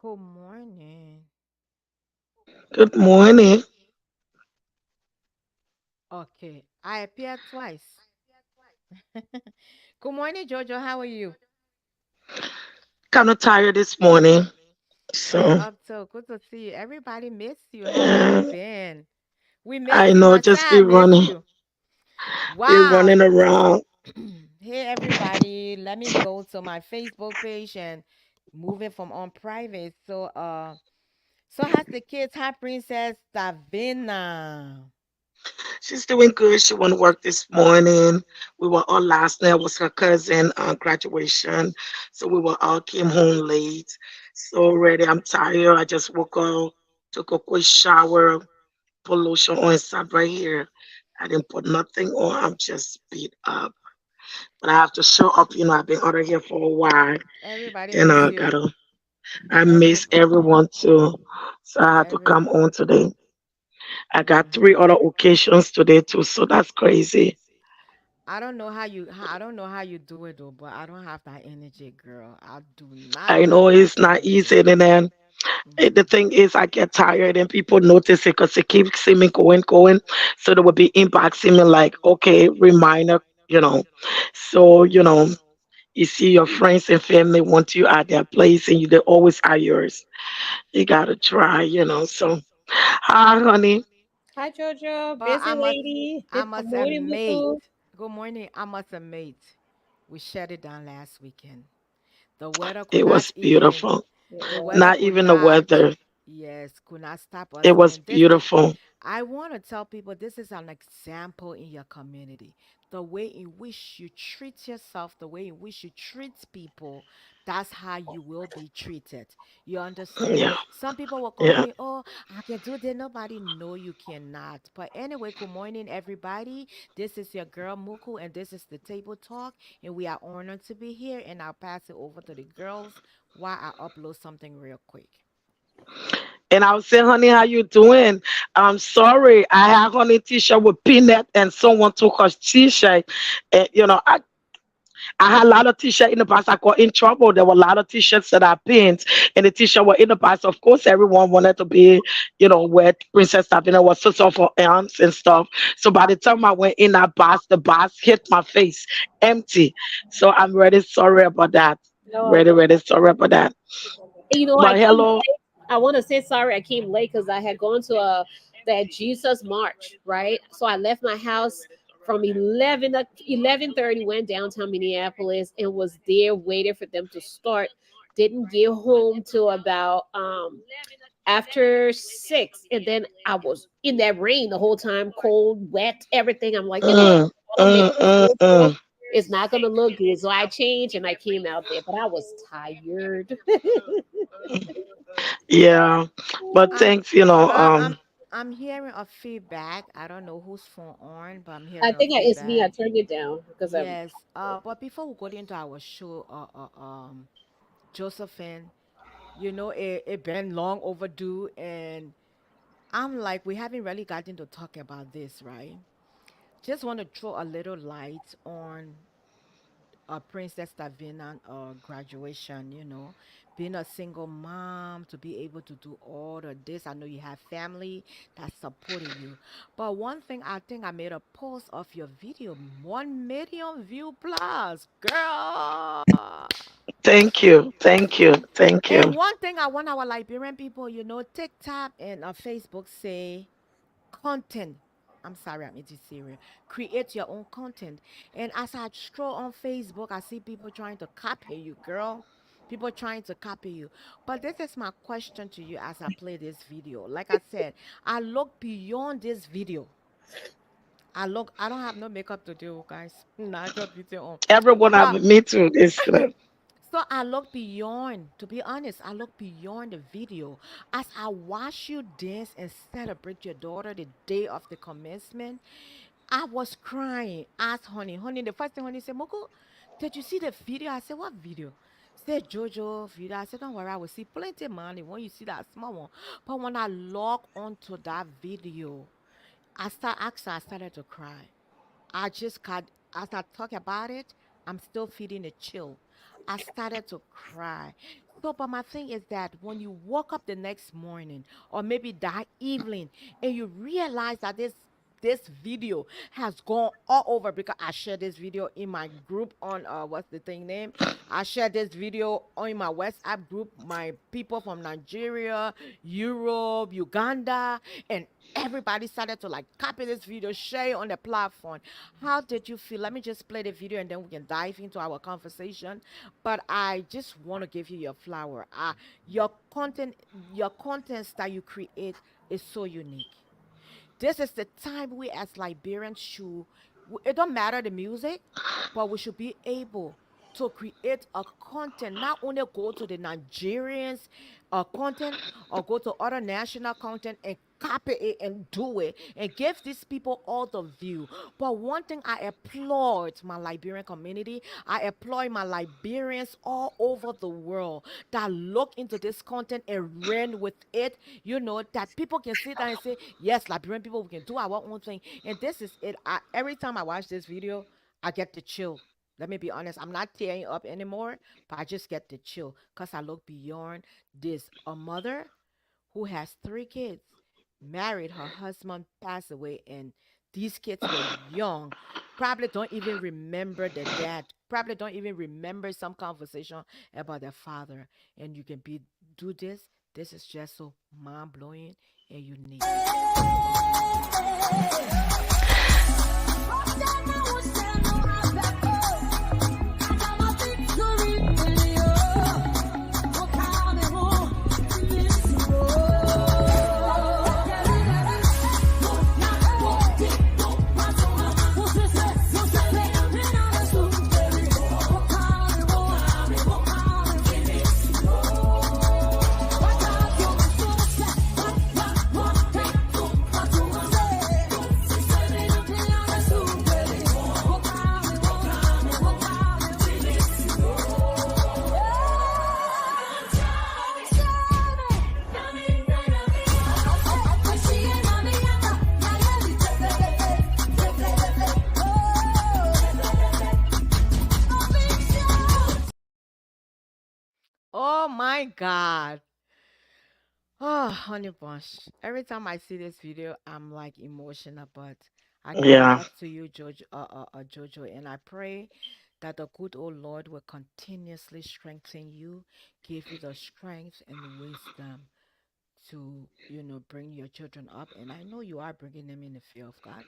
Good morning. Good morning. Okay, I appeared twice. Good morning, Jojo. How are you? Kind of tired this morning. What you So up to? Good to see you. Everybody missed you. How have you uh, been? We I miss you. know Myself, just I miss running, you. be Wow. running around. Hey, everybody. Let me go to my Facebook page and move it from on private. So has the kids. Hi, Princess Davina. She's doing good. She went to work this morning. We were all last night was her cousin graduation. So we were all came home late. So already I'm tired. I just woke up, took a quick shower, put lotion on, sat right here. I didn't put nothing on. I'm just beat up. But I have to show up. I've been out of here for a while. Everybody And miss I you. gotta I Every, miss everyone too. So I had to every. come on today. I got three Mhm. other occasions today too. So that's crazy. I don't know how you do it though, but I don't have that energy, girl. I do not I know have that it's not energy. easy. And then the Mhm. thing is, I get tired and people notice it because they keep seeing me going. So they will be inboxing me like, okay, reminder, you know. So, you see your friends and family want you at their place and they always are yours. You got to try. So, hi, honey. Hi, Jojo. But Busy lady. I Good must morning, admit, Muku. good morning. I must admit, we shut it down last weekend. The weather could It not was even, beautiful. It the weather Not was. could even the not, weather. yes, could not stop It us. was And this is, beautiful. I want to tell people this is an example in your community. The way in which you treat yourself, the way in which you treat people, that's how you will be treated. You understand? Yeah, Some people will yeah. complain, oh, I can do that. Nobody know you cannot. But anyway, good morning, everybody. This is your girl Muku, and this is the table talk. And we are honored to be here. And I'll pass it over to the girls while I upload something real quick. And I was saying, honey, how you doing? I'm sorry. I had honey t-shirt with peanut and someone took her t-shirt. And I had a lot of t-shirts in the past. I got in trouble. There were a lot of t-shirts that I pinned and the t-shirt were in the past. Of course, everyone wanted to be, where Princess Sabina was so soft for arms and stuff. So by the time I went in that box, the box hit my face empty. So I'm really sorry about that. No, Really, really sorry about that. I But came hello. late. I want to say sorry. I came late because I had gone to that Jesus March, right? So I left my house from 11:30. Went downtown Minneapolis and was there waiting for them to start. Didn't get home till about after 6, and then I was in that rain the whole time, cold, wet, everything. I'm like, Mm, I don't make mm, this mm, whole trip. mm. It's not gonna look good. So I changed and I came out there, but I was tired. Yeah, but Um, thanks, girl, I'm hearing a feedback. I don't know whose phone on, but I'm I hearing a think it's me. I feedback. turned it down because I'm. Yes. But before we go into our show, Josephine, it been long overdue, and I'm like, we haven't really gotten to talk about this, right? Just want to throw a little light on Princess Davina graduation, being a single mom, to be able to do all of this. I know you have family that supported you. But one thing, I think I made a post of your video, 1 million view plus, girl. thank you, thank you, thank you. And one thing I want our Liberian people, TikTok and Facebook say content. I'm sorry, I'm eating cereal. Create your own content. And as I scroll on Facebook, I see people trying to copy you, girl. People trying to copy you. But this is my question to you as I play this video. Like I said, I look beyond this video. I don't have no makeup to do, guys. Natural beauty on. Everyone have But me too. This so I look beyond, to be honest, I look beyond the video. As I watch you dance and celebrate your daughter the day of the commencement, I was crying. Asked Honey. Honey, the first thing Honey said, Moko, did you see the video? I said, what video? Said Jojo video. I said, don't worry, I will see plenty money when you see that small one. But when I log onto that video, I started to cry. I just got, as I talk about it, I'm still feeling a chill. I started to cry. So, but my thing is that when you woke up the next morning or maybe that evening and you realize that this video has gone all over because I shared this video in my group on what's the thing name? I shared this video on my WhatsApp group, my people from Nigeria, Europe, Uganda, and everybody started to like copy this video, share it on the platform. How did you feel? Let me just play the video and then we can dive into our conversation. But I just want to give you your flower. Your content, your contents that you create is so unique. This is the time we as Liberians should, it don't matter the music, but we should be able to create a content, not only go to the Nigerians content or go to other national content and copy it and do it and give these people all the view. But one thing I applaud my Liberian community, I applaud my Liberians all over the world that look into this content and run with it, that people can sit down and say, yes, Liberian people, we can do our own thing. And this is it. Every time I watch this video, I get the chill. Let me be honest. I'm not tearing up anymore, but I just get the chill because I look beyond this. A mother who has 3 kids, married, her husband passed away, and these kids were young. Probably don't even remember the dad. Probably don't even remember some conversation about their father. And you can do this. This is just so mind blowing and unique. Oh my God. Oh, honey bunch. Every time I see this video, I'm like emotional, but I give it Yeah. back to you, Jojo, and I pray that the good old Lord will continuously strengthen you, give you the strength and the wisdom to bring your children up, and I know you are bringing them in the fear of God.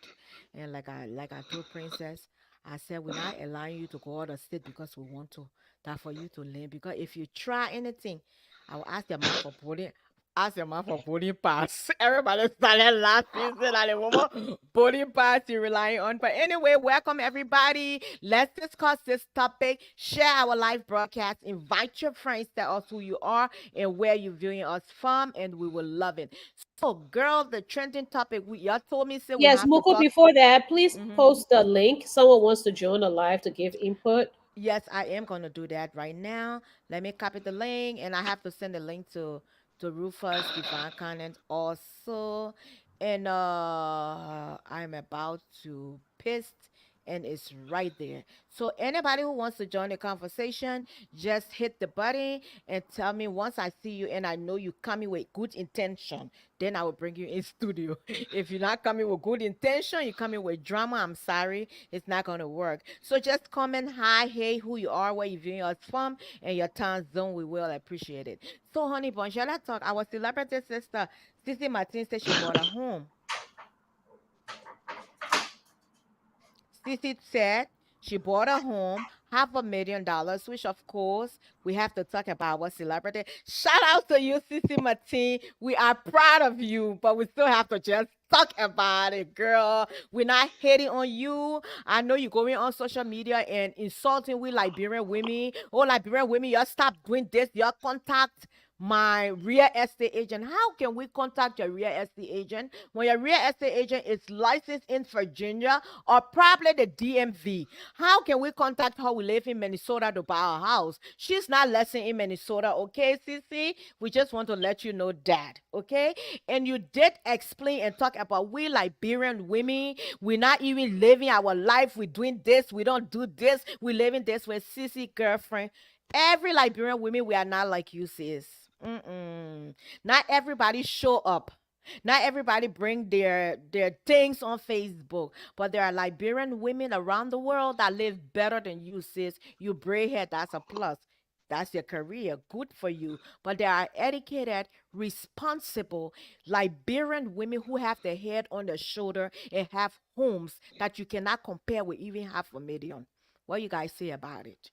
And like I told Princess, I said we're not allowing you to go out of state because we want to, that for you to learn, because if you try anything, I will ask your mom for boarding pass. Everybody started laughing, said that the woman boarding pass you relying on. But anyway, welcome everybody. Let's discuss this topic. Share our live broadcast. Invite your friends. Tell us who you are and where you're viewing us from, and we will love it. So, girl, the trending topic, y'all told me, say we Yes, have to Muko, talk. before that, please Mhm. post the link. Someone wants to join the live to give input. Yes, I am gonna do that right now. Let me copy the link, and I have to send the link to Rufus Divine Content also. And I'm about to paste, and it's right there. So anybody who wants to join the conversation, just hit the button and tell me once I see you, and I know you coming with good intention. Then I will bring you in studio. If you're not coming with good intention, you're coming with drama. I'm sorry, it's not gonna work. So just comment hi, hey, who you are, where you viewing us from, and your time zone. We will appreciate it. So, honey bun, shall I talk? Our celebrity sister, Sissy Martin, said she bought a home. Sissy said she bought a home, $500,000, which of course we have to talk about what celebrity. Shout out to you, Sissy Martin. We are proud of you, but we still have to just talk about it, girl. We're not hating on you. I know you're going on social media and insulting we Liberian women. Oh, Liberian women, y'all stop doing this. Y'all contact my real estate agent. How can we contact your real estate agent when your real estate agent is licensed in Virginia or probably the DMV? How can we contact her? We live in Minnesota to buy a house. She's not licensed in Minnesota, okay, Cece? We just want to let you know that, okay? And you did explain and talk about we Liberian women. We're not even living our life. We're doing this. We don't do this. We're living this with Cece girlfriend. Every Liberian women, we are not like you, sis. Mm-mm. Not everybody show up. Not everybody bring their things on Facebook, but there are Liberian women around the world that live better than you, sis. You braid hair, that's a plus. That's your career. Good for you. But there are educated, responsible Liberian women who have their head on their shoulder and have homes that you cannot compare with even 500,000. What you guys say about it?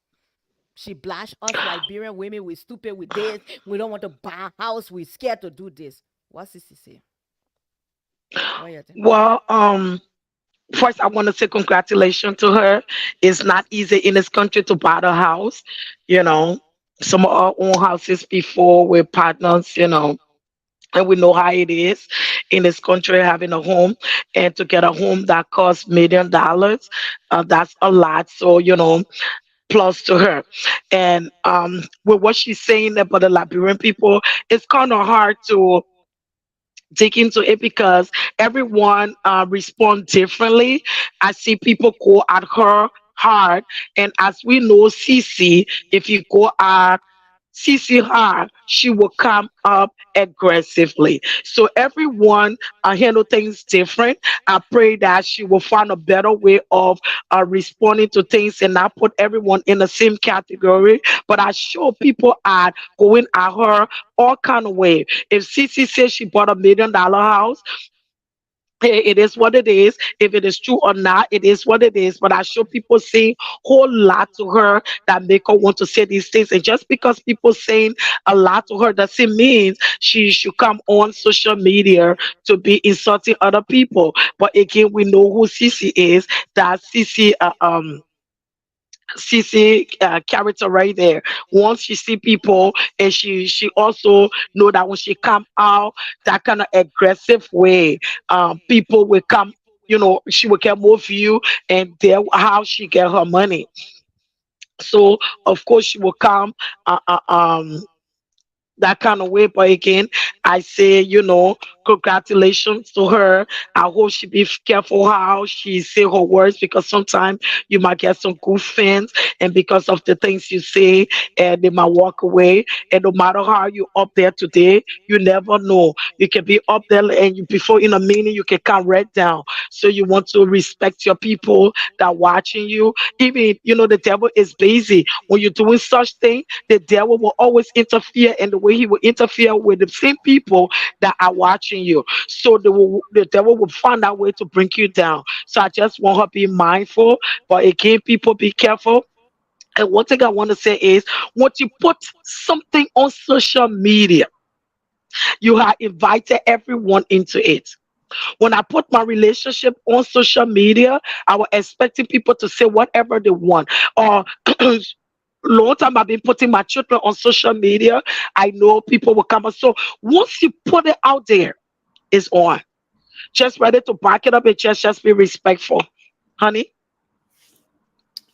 She blash us Liberian women. We stupid with this. We don't want to buy a house. We scared to do this. What's this to say? What you think? Well, first I want to say congratulations to her. It's not easy in this country to buy a house. You know, some of our own houses before we're partners. And we know how it is in this country having a home, and to get a home that costs $1 million, that's a lot. So plus to her. And with what she's saying about the Liberian people, it's kind of hard to dig into it because everyone respond differently. I see people go at her hard, and as we know, Cece, if you go at Cece hard, she will come up aggressively. So everyone handle things different. I pray that she will find a better way of responding to things and not put everyone in the same category. But I sure people are going at her all kind of way. If Cece says she bought $1 million house, it is what it is. If it is true or not, it is what it is. But I show people saying whole lot to her that make her want to say these things. And just because people saying a lot to her doesn't mean she should come on social media to be insulting other people. But again, we know who Cece is. That Cece character right there. Once she see people, and she also know that when she come out that kind of aggressive way, people will come. She will get more view, and there how she get her money. So of course she will come. That kind of way. But again, I say, congratulations to her. I hope she be careful how she say her words, because sometimes you might get some good fans, and because of the things you say, and they might walk away. And no matter how you up there today, you never know. You can be up there, and you before in a minute you can come right down. So you want to respect your people that watching you. Even the devil is busy when you're doing such thing. The devil will always interfere, and the way he will interfere with the same people that are watching you. So the devil will find that way to bring you down. So I just want her to be mindful. But again, people, be careful. And one thing I want to say is, once you put something on social media, you have invited everyone into it. When I put my relationship on social media, I was expecting people to say whatever they want. Or long time I've been putting my children on social media. I know people will come. So once you put it out there, it's on. Just ready to back it up, and just be respectful, honey.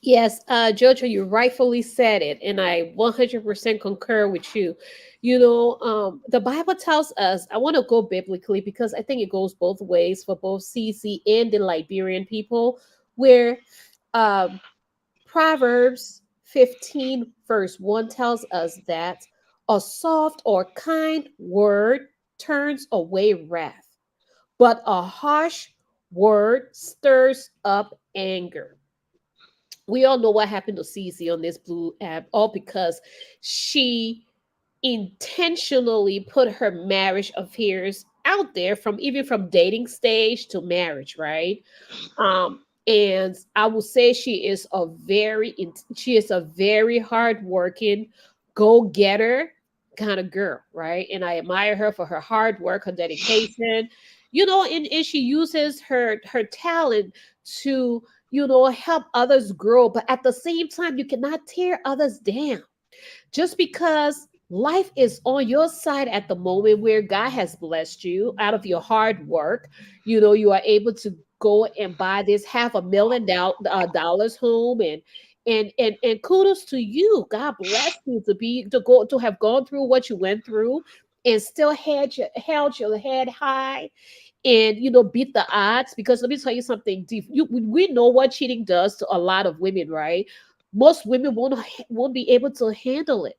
Yes, Jojo, you rightfully said it, and I 100% concur with you. The Bible tells us, I want to go biblically because I think it goes both ways for both CC and the Liberian people, where um, Proverbs 15, verse 1 tells us that a soft or kind word turns away wrath, but a harsh word stirs up anger. We all know what happened to Cece on this blue app, all because she intentionally put her marriage affairs out there, from even from dating stage to marriage, right? And I will say she is a very hardworking, go getter kind of girl, right? And I admire her for her hard work, her dedication, and she uses her talent to help others grow. But at the same time, you cannot tear others down just because life is on your side at the moment, where God has blessed you out of your hard work. You are able to go and buy this $500,000 home, and kudos to you. God bless you to have gone through what you went through, and still held your head high, and beat the odds. Because let me tell you something, we know what cheating does to a lot of women, right? Most women won't be able to handle it.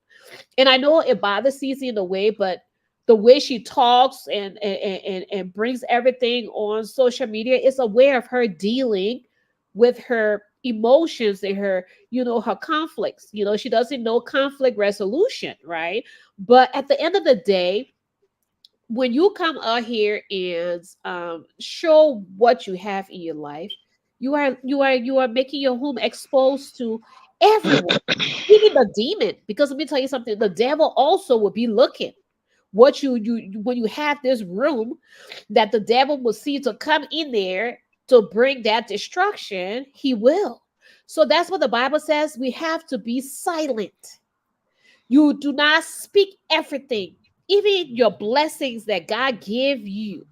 And I know it bothers Cece in a way, but the way she talks and brings everything on social media is a way of her dealing with her emotions and her, her conflicts. She doesn't know conflict resolution, right? But at the end of the day, when you come out here and show what you have in your life, you are making your home exposed to everyone, even the demon. Because let me tell you something, the devil also will be looking. What when you have this room that the devil will see to come in there to bring that destruction, he will. So that's what the Bible says. We have to be silent. You do not speak everything, even your blessings that God gave you.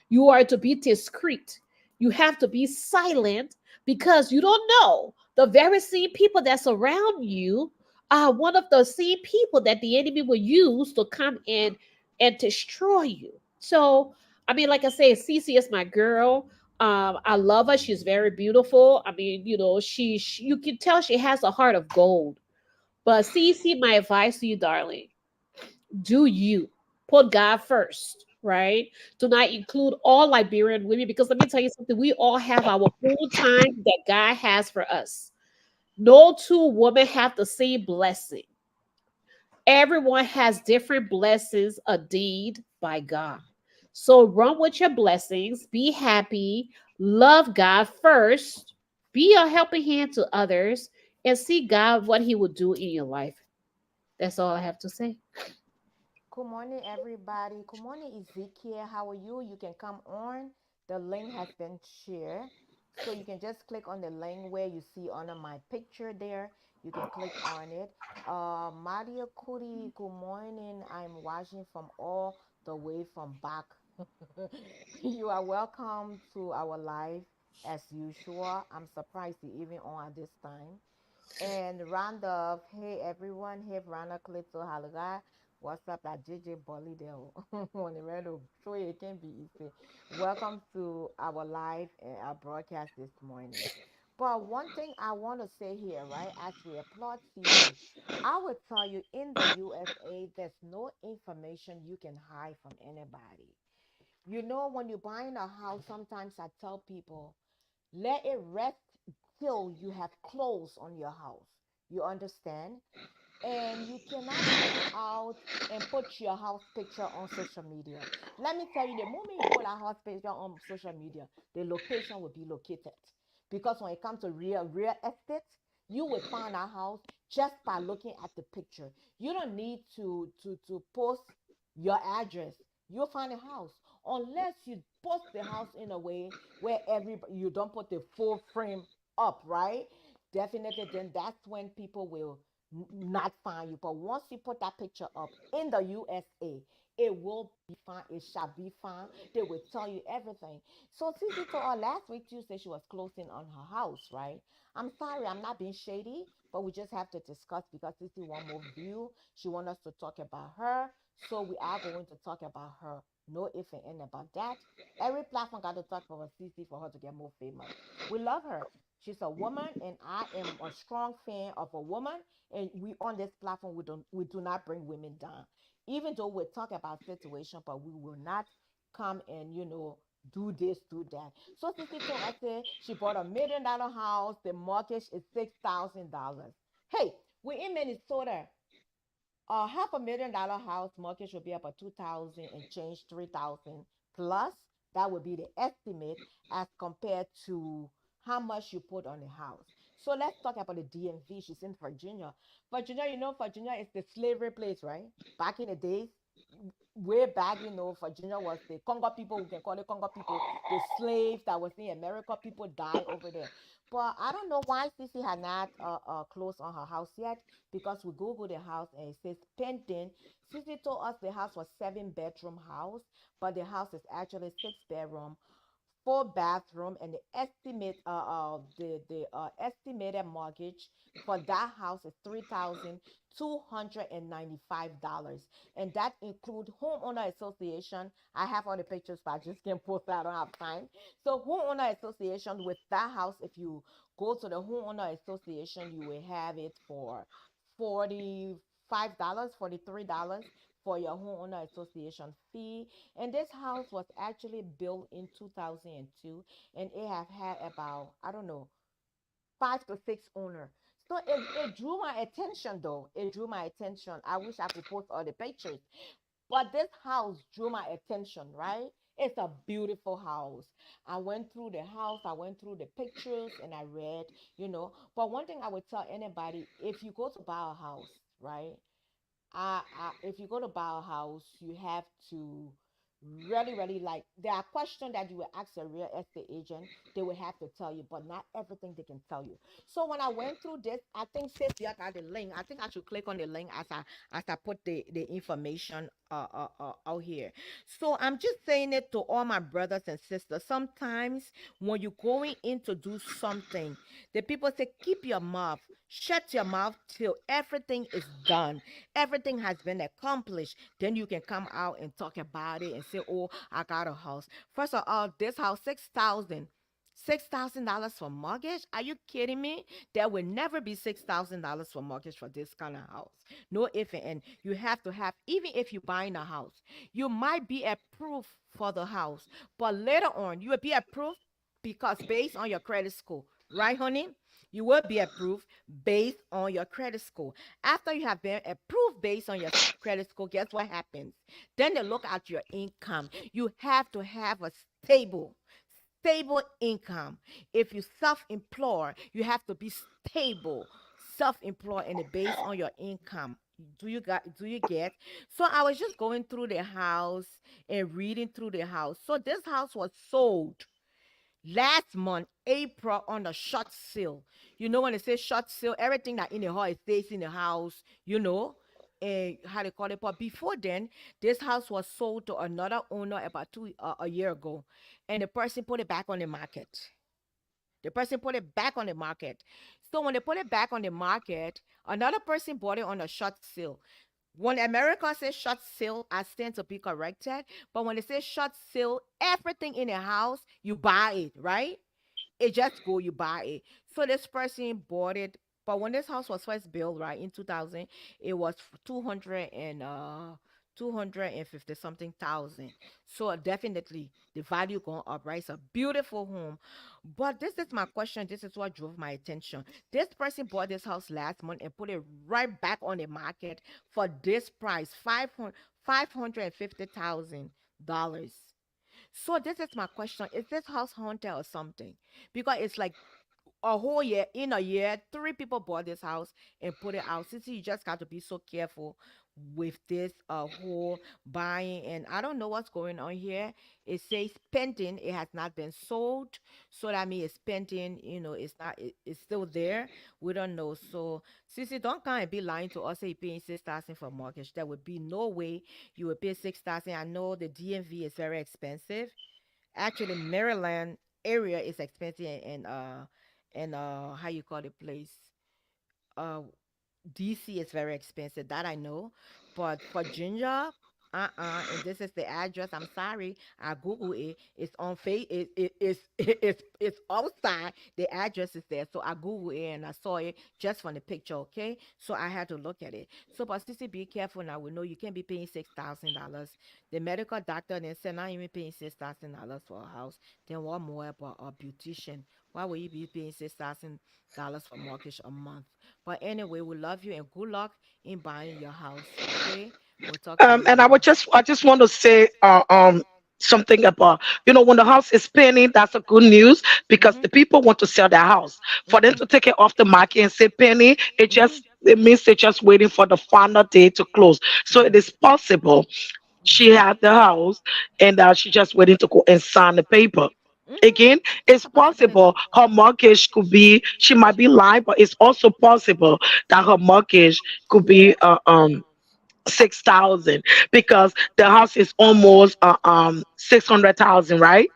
You are to be discreet. You have to be silent because you don't know the very same people that surround you are one of the same people that the enemy will use to come in and destroy you. So, I mean, like I say, Cece is my girl. I love her. She's very beautiful. I mean, she you can tell she has a heart of gold. But Cece, my advice to you, darling, do you put God first, right? Do not include all Liberian women because let me tell you something, we all have our own time that God has for us. No two women have the same blessing. Everyone has different blessings ordained by God. So run with your blessings, be happy, love God first, be a helping hand to others, and see God what He will do in your life. That's all I have to say. Good morning, everybody. Good morning, Ezekiel. How are you? You can come on. The link has been shared. So you can just click on the link where you see under my picture there. You can click on it. Maria Kuri, good morning. I'm watching from all the way from back. You are welcome to our live as usual. I'm surprised you even on at this time. And Randolph, hey everyone, hey Rana Klito Halaga. What's up, that JJ Bolly there? On the radio, show it can be easy. Welcome to our live our broadcast this morning. But one thing I want to say here, right, as we applaud CC, I would tell you in the USA, there's no information you can hide from anybody. You know, when you're buying a house, sometimes I tell people, let it rest till you have clothes on your house. You understand? And you cannot come out and put your house picture on social media. Let me tell you, the moment you put a house picture on social media, the location will be located. Because when it comes to real estate, you will find a house just by looking at the picture. You don't need to post your address. You'll find a house unless you post the house in a way where everybody you don't put the full frame up, right? Definitely, then that's when people will not find you. But once you put that picture up in the USA, it will be fine. It shall be fine. They will tell you everything. So Sissy told her last week Tuesday she was closing on her house, right? I'm sorry, I'm not being shady, but we just have to discuss because Sissy want more view. She want us to talk about her. So we are going to talk about her. No if and end about that. Every platform got to talk about Sissy for her to get more famous. We love her. She's a woman, and I am a strong fan of a woman. And we on this platform, we do not bring women down. Even though we talk about situation, but we will not come and do this, do that. So Sissy told us that she bought $1 million house. The mortgage is $6,000. Hey, we're in Minnesota. A $500,000 house mortgage will be about 2,000 and change, 3,000 plus. That would be the estimate as compared to how much you put on the house. So let's talk about the DMV. She's in Virginia. Virginia, Virginia is the slavery place, right? Back in the days, way back, Virginia was the Congo people, we can call it Congo people, the slaves that was in America, people die over there. But I don't know why Sissy had not closed on her house yet because we Google the house and it says pending. Sissy told us the house was 7-bedroom house, but the house is actually 6 bedroom, full bathroom, and the estimated mortgage for that house is $3,295, and that include homeowner association. I have all the pictures, but I just can't post that. I don't have time. So homeowner association with that house, if you go to the homeowner association, you will have it for $45, $43 for your homeowner association fee. And this house was actually built in 2002, and it have had about, I don't know, 5 to 6 owner. So it drew my attention though. It drew my attention. I wish I could post all the pictures. But this house drew my attention, right? It's a beautiful house. I went through the house, I went through the pictures, and I read. But one thing I would tell anybody, if you go to buy a house, right? If you go to buy a house, you have to really, really like. There are questions that you will ask a real estate agent. They will have to tell you, but not everything they can tell you. So when I went through this, I think Cynthia got the link. I think I should click on the link as I put the information out here. So I'm just saying it to all my brothers and sisters. Sometimes when you're going in to do something, the people say, keep your mouth. Shut your mouth till everything is done. Everything has been accomplished. Then you can come out and talk about it and say, "Oh, I got a house." First of all, this house, 6,000. $6,000 for mortgage? Are you kidding me? There will never be $6,000 for mortgage for this kind of house. No if and you have to have, even if you're buying a house, you might be approved for the house, but later on you will be approved because based on your credit score, right, honey? You will be approved based on your credit score. After you have been approved based on your credit score, guess what happens? Then they look at your income. You have to have a stable income. If you self-employ, you have to be stable, self-employed, and it based on your income. Do you get? So I was just going through the house and reading through the house. So this house was sold last month, April, on a short sale. You know when they say short sale, everything that in the house stays in the house, and how they call it. But before then, this house was sold to another owner about a year ago, and the person put it back on the market. The person put it back on the market. So when they put it back on the market, another person bought it on a short sale. When America says short sale, I stand to be corrected. But when they say short sale, everything in the house, you buy it, right? It just go, you buy it. So this person bought it. But when this house was first built, right, in 2000, it was 250 something thousand. So definitely the value going up, right? It's a beautiful home. But this is my question. This is what drove my attention. This person bought this house last month and put it right back on the market for this price, $550,000. So this is my question. Is this house haunted or something? Because it's like a whole year, in a year, three people bought this house and put it out. Since you just got to be so careful with this whole buying, and I don't know what's going on here. It says pending, it has not been sold. So that means it's pending, it's not it's still there. We don't know. So Sissy, don't come and be lying to us, say you're paying 6,000 for mortgage. There would be no way you would pay 6,000. I know the DMV is very expensive. Actually, Maryland area is expensive, and how you call the place? Uh, DC is very expensive. That I know, but for Ginger, and this is the address. I'm sorry, I Google it. It's on face. It's outside. The address is there, so I Google it and I saw it just from the picture. Okay, so I had to look at it. So, but Sissy, be careful now. We know you can't be paying $6,000. The medical doctor then said not even paying $6,000 for a house. Then what more about a beautician? Why would you be paying $6,000 for mortgage a month? But anyway, we love you and good luck in buying your house. Okay, we'll talk to you And later. I just want to say something about, when the house is penny, that's a good news, because Mhm. the people want to sell their house. For them Mhm. to take it off the market and say penny, Mhm. it means they're just waiting for the final day to close. So it Mhm. is possible she had the house, and she just waiting to go and sign the paper. Mhm. Again, That's it's a possibility. possible her mortgage could be, she might be lying, but it's also possible that her mortgage could be 6,000, because the house is almost 600,000, right?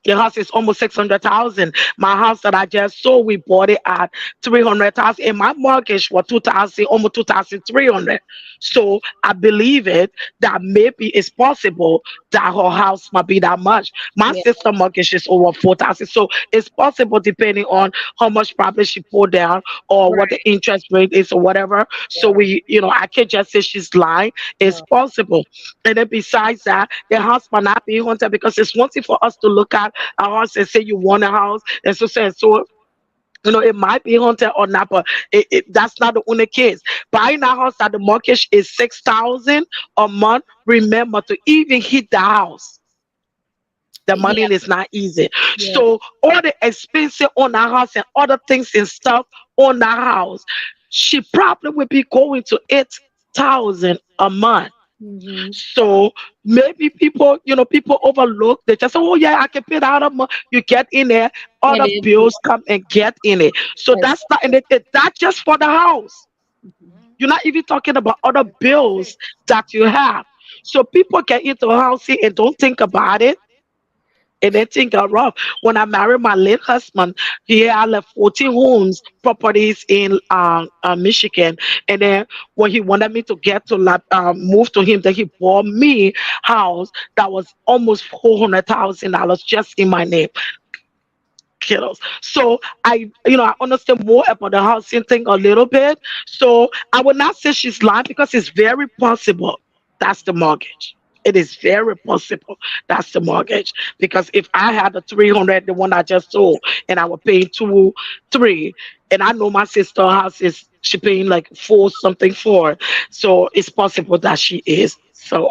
Your house is almost 600,000. My house that I just sold, we bought it at 300,000, and my mortgage was 2,000, almost 2,300. So I believe it that maybe it's possible that her house might be that much. My Yeah, sister mortgage is over 4,000, so it's possible depending on how much probably she put down or what the right. interest rate is or whatever. So Yeah, we, I can't just say she's lying. It's no. possible. And then besides that, the house might not be haunted because it's one thing for us to look at a house and say you want a house and so. It might be haunted or not, but that's not the only case. Buying a house that the mortgage is 6,000 a month. Remember to even hit the house. The money Yeah, is not easy. yeah. So all the expenses on the house and other things and stuff on the house, she probably will be going to 8,000 a month. Hmm. So maybe people overlook. They just say, "Oh yeah, I can pay that out of money." You get in there, And other then, bills come and get in it. So that's not, and that's just for the house. mhm. Mm. You're not even talking about other That's bills it. that you have. So people get into housing and don't think about it, and then things got rough. When I married my late husband, he had like 14 homes, properties in Michigan. And then when he wanted me to get to move to him, then he bought me house that was almost $400,000 just in my name. Kiddos. So I understand more about the housing thing a little bit. So I would not say she's lying because it's very possible that's the mortgage. It is very possible that's the mortgage because if I had the 300, the one I just sold, and I was paying 2, 3, and I know my sister house is she paying like four something for, so it's possible that she is. So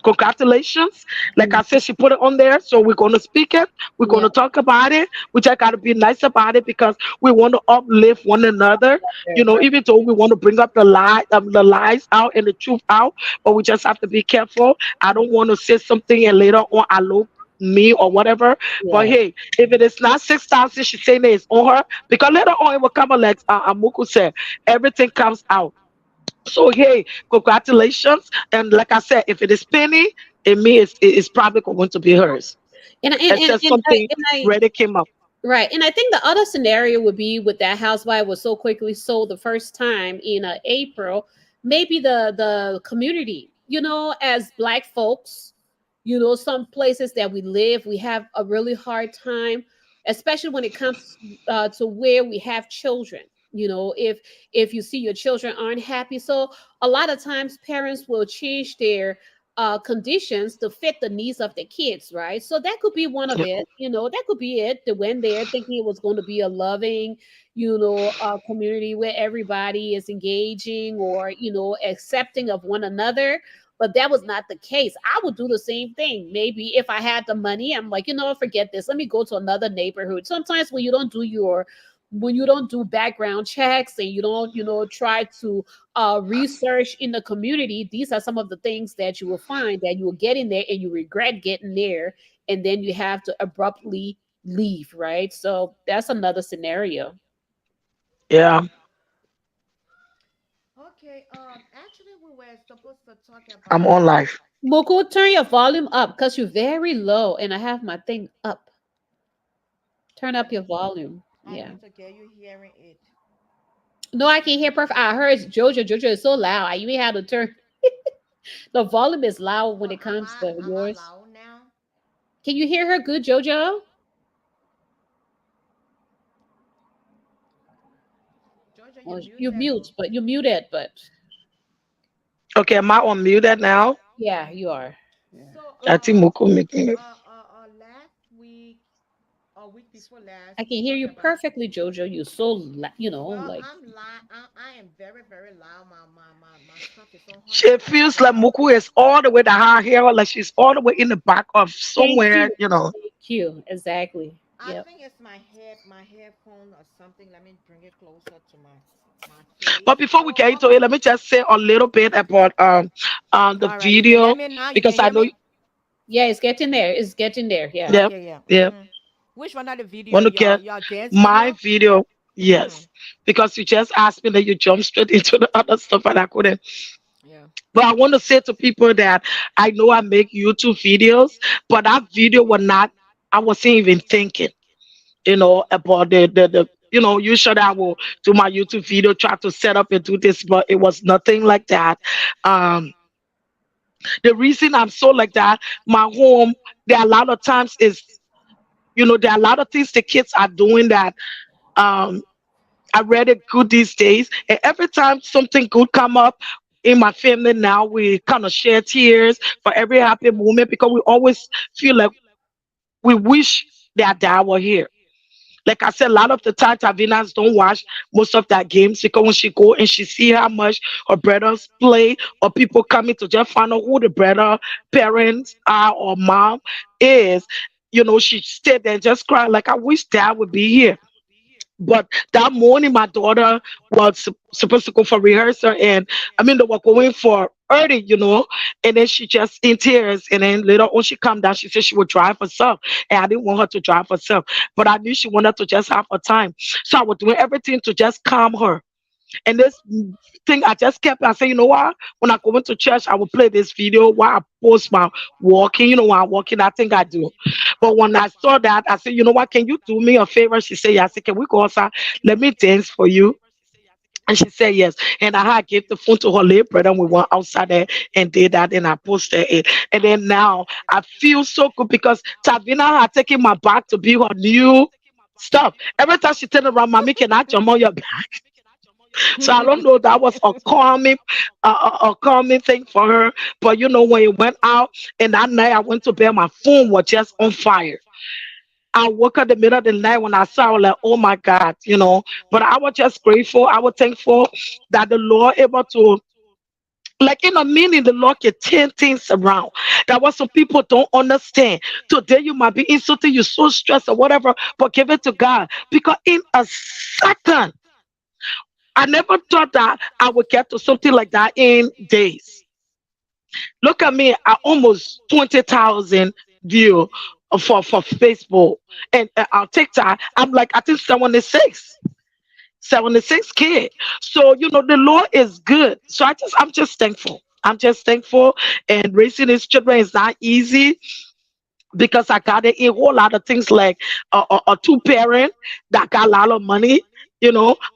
congratulations. Like I Mhm. said, she put it on there. So we're going to speak it. We're going Yeah, to talk about it. We just got to be nice about it because we want to uplift one another. right. Even though we want to bring up the lies out and the truth out, but we just have to be careful. I don't want to say something and later on I look me or whatever. But Yeah. hey, if it is not 6,000, she's saying that it's on her because later on it will come out like Amuku said, everything comes out. So hey, congratulations. And like I said, if it is Penny, it means it's probably going to be hers. And It says something and I ready came up. right. And I think the other scenario would be with that house why it was so quickly sold the first time in April, maybe the community, as black folks, some places that we live, we have a really hard time, especially when it comes to where we have children. If you see your children aren't happy, so a lot of times parents will change their conditions to fit the needs of the kids, right? So that could be one of Yeah. it. That could be it. They went there thinking it was going to be a loving, community where everybody is engaging or accepting of one another. But that was not the case. I would do the same thing. Maybe if I had the money, I'm like, forget this. Let me go to another neighborhood. Sometimes when you don't do background checks and you don't, try to research in the community, these are some of the things that you will find that you will get in there and you regret getting there, and then you have to abruptly leave, right? So that's another scenario. Yeah. Okay. Actually, we were supposed to talk I'm about. on live. Moko, turn your volume up because you're very low and I have my thing up. Turn up your volume. I Yeah. need to get you hearing it. No, I can hear perfect. I heard Jojo. Jojo is so loud. I even had to turn the volume is loud So when it am comes I to am I yours. loud now? Can you hear her good, Jojo? Georgia, you're Well, you muted. mute, but you muted, but Okay, am I unmuted now? yeah, you are. Yeah. So I think Moko making it. last week or week before last, I we can hear talked you about. perfectly, Jojo. You're so, Well, like, I'm li- I am very very loud. My stuff is on hundred It feels like percent. Moko is all the way to her hair, like she's all the way in the back of thank somewhere, you. Thank you. Exactly. I Yep. think it's my headphone or something. Let me bring it closer to my But face. before we Oh, get into it, okay. let me just say a little bit about the All right. You can hear video me now. You can because I hear know. me. Yeah, it's getting there. It's getting there. Yeah. Yeah, Okay. Yeah. yeah. Which one of the video? Want to Your get your dance my video? video? Mm-hmm. Yes, because you just asked me that you jump straight into the other stuff and I couldn't. Yeah. But I want to say to people that I know I make YouTube videos, but that video was not. I wasn't even thinking, about the usually I will do my YouTube video, try to set up and do this, but it was nothing like that. Um, the reason I'm so like that, my home, there are a lot of times is, there are a lot of things the kids are doing that um I read it good these days. And every time something good come up in my family now, we kind of share tears for every happy moment because we always feel like we wish their dad were here. Like I said, a lot of the time Tavinas don't watch most of that games because when she go and she see how much her brothers play or people coming to just find out who the brother parents are or mom is, she stayed there and just cry like I wish dad would be here. But that morning, my daughter was supposed to go for rehearsal, and I mean, they were going for early, and then she just in tears. And then later on, she calmed down. She said she would drive herself, and I didn't want her to drive herself, but I knew she wanted to just have her time. So I was doing everything to just calm her. And this thing, I just kept, I said, you know what? When I go into church, I will play this video while I post my walking. While I'm walking, I think I do. But when I saw that, I said, you know what? Can you do me a favor? She said, yeah. I said, can we go outside? Let me dance for you. And she said yes. And I had gave the phone to her late brother and we went outside there and did that and I posted it. And then now I feel so good because Tavina had taken my back to be her new stuff. Every time she turned around, mommy, can I jump on your back? So I don't know. That was a calming thing for her. But when it went out and that night I went to bed, my phone was just on fire. I woke up in the middle of the night when I saw, I was like, oh my God. But I was just grateful. I was thankful that the Lord able to, like in a meaning, the Lord can turn things around. That what some people don't understand. Today you might be in something, you're so stressed or whatever, but give it to God. Because in a second, I never thought that I would get to something like that in days. Look at me, I almost 20,000 view for Facebook and on TikTok. I'm like, I think 76K. So the Lord is good. So I'm just thankful. I'm just thankful. And raising his children is not easy because I got a whole lot of things like a two parent that got a lot of money.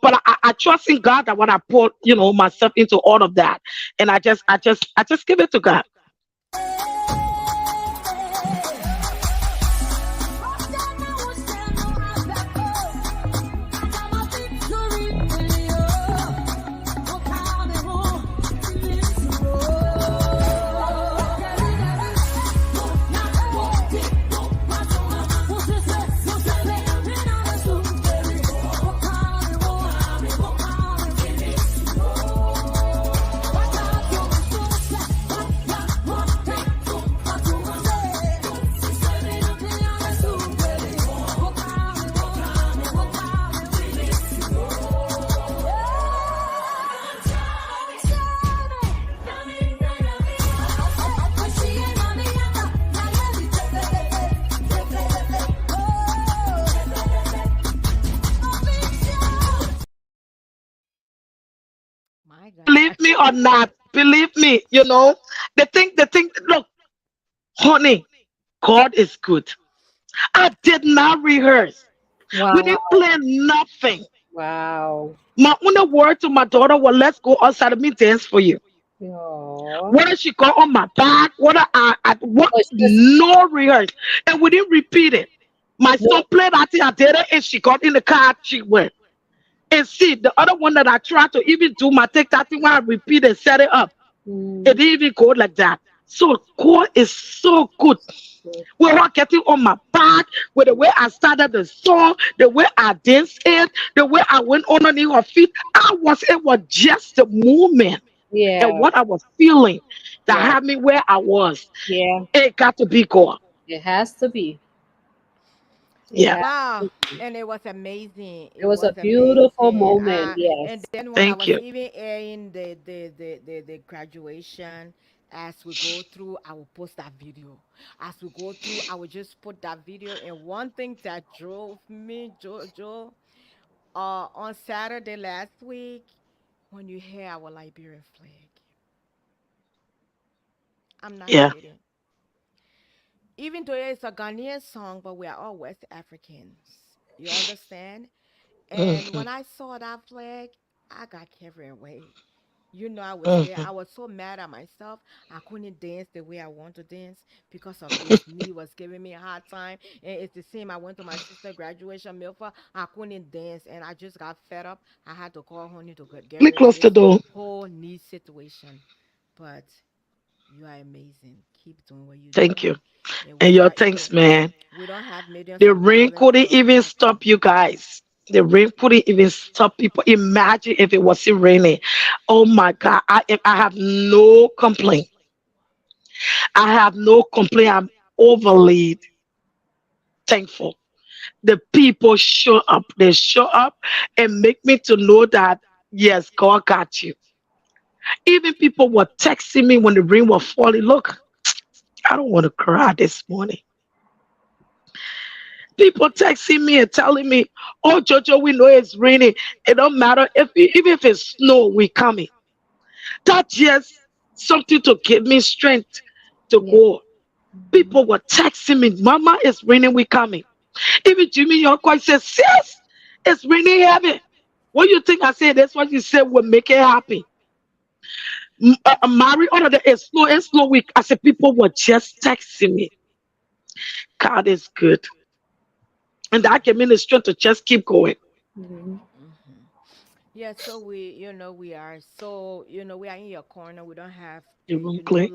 But I trust in God that when I put myself into all of that, and I just give it to God. My God. Believe me or not, believe me. The thing. Look, honey, God is good. I did not rehearse. We Wow. didn't plan nothing. Wow. My only word to my daughter was, let's go outside and me dance for you. Oh. Whether she got on my back, whether I what, But she just no rehearse. And we didn't repeat it. My son no. played, I think I did it, and she got in the car, she went. And see, the other one that I tried to even do my TikTok thing when I repeat and set it up, it Mm, didn't even go like that. So God is so good. good. We were getting on my back with the way I started the song, the way I danced it, the way I went on underneath her feet. It was just the movement and Yeah. what I was feeling that Yeah. had me where I was. Yeah. It got to be God. It has to be. It Yeah. has Wow. to be. And it was amazing. It It was a was beautiful amazing. moment. And Yes. then when I Thank was you. even airing the graduation, as we go through, I will post that video. As we go through, I will just put that video. And one thing that drove me, Jojo, on Saturday last week, when you hear our Liberian flag, I'm not Yeah. kidding. even though it's a Ghanaian song, but we are all West Africans. You understand? And Mhm. when I saw that flag, I got carried away. You know, I was there. Mhm. I was so mad at myself. I couldn't dance the way I want to dance because of this. Knee was giving me a hard time. And it's the same. I went to my sister graduation milfa. I couldn't dance, and I just got fed up. I had to call honey to get Really rid of close to this the whole knee situation. But you are amazing. Keep doing what you're thank you. doing. And And we your are thanks, man. we don't have millions The of rain dollars, couldn't but even stop you guys. The rain couldn't even stop people. Imagine if it wasn't raining. Oh my God. I have no complaint. I have no complaint. I'm overly thankful. The people show up. They show up and make me to know that yes, God got you. Even people were texting me when the rain was falling. Look, I don't want to cry this morning. People texting me and telling me, "Oh, Jojo, we know it's raining. It don't matter even if it's snow, we coming." That's just something to give me strength to Yeah. go. People were texting me, "Mama, it's raining. We coming." Even Jimmy Yoko said, "Sis, it's raining heavy." What you think I said? That's what you said will make it happy. Mary, all of the it's slow and slow week. I said people were just texting me. God is good, and that gave me the strength to just keep going. Mhm. hmm. Yeah, so we are so, we are in your corner. We don't have to, You won't clean.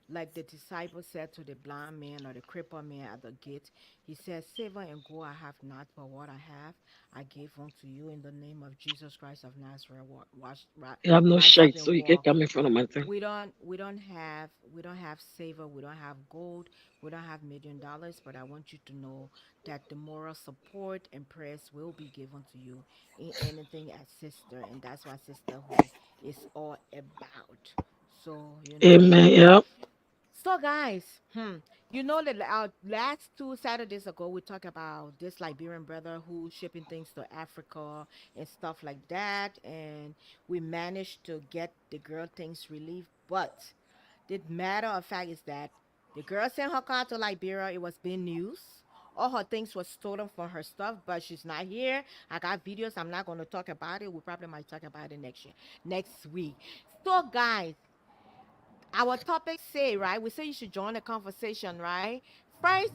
like the disciple said to the blind man or the crippled man at the gate. He said, "Save and go. I have not, but what I have, I give unto you in the name of Jesus Christ of Nazareth. You have no Rise up shade, and so you can walk." come in front of my thing. We don't have silver, we don't have gold, we don't have $1 million, but I want you to know that the moral support and prayers will be given to you in anything as sister, and that's what sisterhood is all about. So Amen. Yep. so guys, that our last 2 Saturdays ago we talked about this Liberian brother who shipping things to Africa and stuff like that, and we managed to get the girl things relief. But the matter of fact is that the girl sent her car to Liberia. It was big news. All her things were stolen from her stuff, but she's not here. I got videos. I'm not going to talk about it. We probably might talk about it next week. So, guys, our topic say, right? We say you should join the conversation, right? First,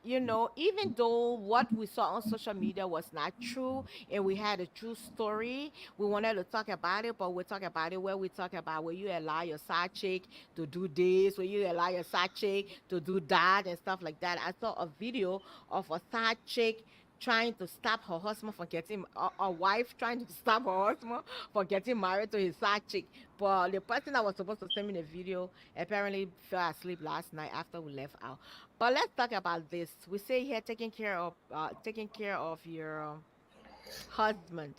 even though what we saw on social media was not true and we had a true story, we wanted to talk about it, but we talk about it where we talk about where you allow your side chick to do this, where you allow your side chick to do that and stuff like that. I saw a video of a side chick trying to stop her husband from getting a wife trying to stop her husband for getting married to his side chick. But the person that was supposed to send me the video apparently fell asleep last night after we left out. But let's talk about this. We say here taking care of your husband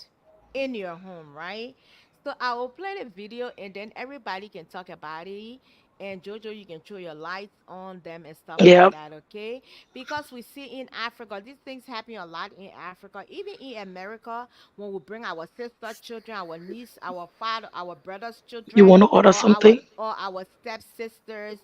in your home, right? So I will play the video and then everybody can talk about it. And Jojo, you can throw your lights on them and stuff like Yep. that, okay? Because we see in Africa, these things happen a lot in Africa, even in America, when we bring our sister children, our niece, our father, our brother's You children, want to order something? or our stepsisters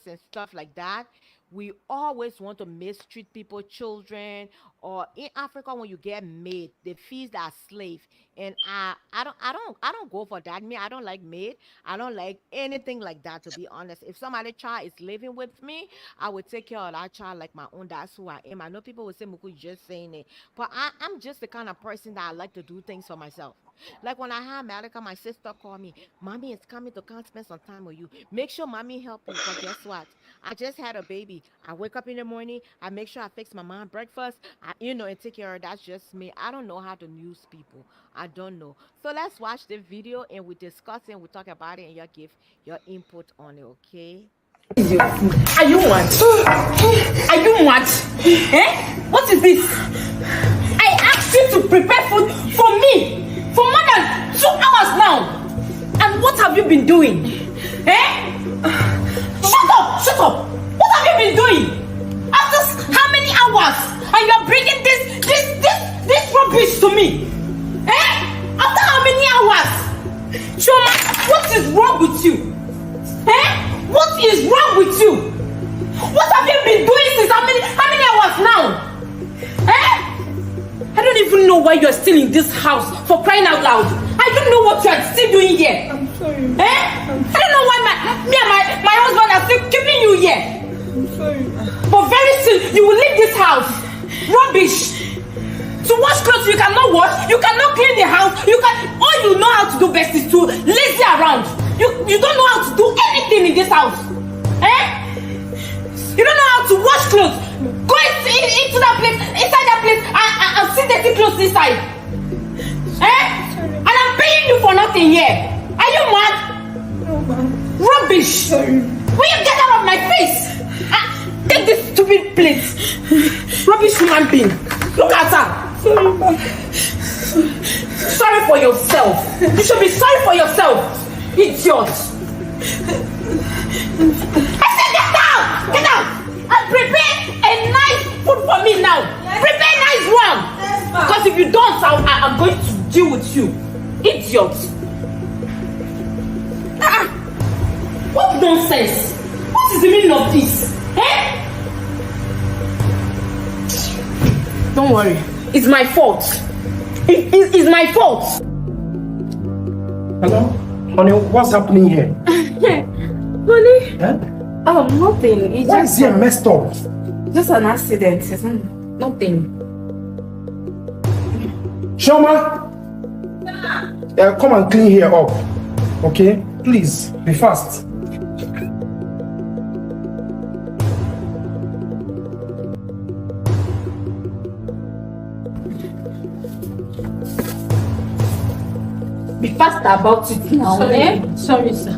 and stuff like that. We always want to mistreat people, children, or in Africa when you get maid, they feed that slave. And I don't go for that. Me, I don't like maid. I don't like anything like that, to be honest. If somebody child is living with me, I would take care of that child like my own. That's who I am. I know people will say, Muku, you just saying it. But I'm just the kind of person that I like to do things for myself. Like when I had Malika, my sister called me, "Mommy is coming to come spend some time with you. Make sure mommy help you." But guess what? I just had a baby. I wake up in the morning, I make sure I fix my mom breakfast, and take care of her. That's just me. I don't know how to use people. I don't know. So let's watch the video and we discuss it, we talk about it, and you give your input on it, okay? Are you mad? Are you mad? Eh? What is this? I asked you to prepare food for me for more than 2 hours now. And what have you been doing? Eh? Shut up! Shut up! What have you been doing? After how many hours? And you're bringing this rubbish to me? Eh? After how many hours? Shoma, what is wrong with you? Eh? What is wrong with you? know why you're still in this house, for crying out loud? I don't know what you're still doing here. I'm sorry. I don't know why me and my husband are still keeping you here. I'm sorry. But very soon, you will leave this house. Rubbish. To wash clothes, you cannot wash. You cannot clean the house. All you know how to do best is to lazy around. You don't know how to do anything in this house. You don't know how to wash clothes. Go into that place, inside that place, and see dirty clothes inside. And I'm paying you for nothing here. Are you mad? No, ma'am. Rubbish. Sorry. Will you get out of my face? Take this stupid plate. Rubbish human being. Look at her. Sorry, ma'am. Sorry for yourself. You should be sorry for yourself. Idiot. I said get out. Get out. And prepare a nice food for me now. Prepare a nice one. Because if you don't, I'm going to deal with you. Idiot. What nonsense? What is the meaning of this? Don't worry. It's my fault. It's my fault. Hello? Honey, what's happening here? Honey? Huh? Nothing. It's Why is here messed up? just an accident. It's nothing. Shoma! Come and clean here up. Okay? Please, be fast. Be faster about it now. Sorry, sir.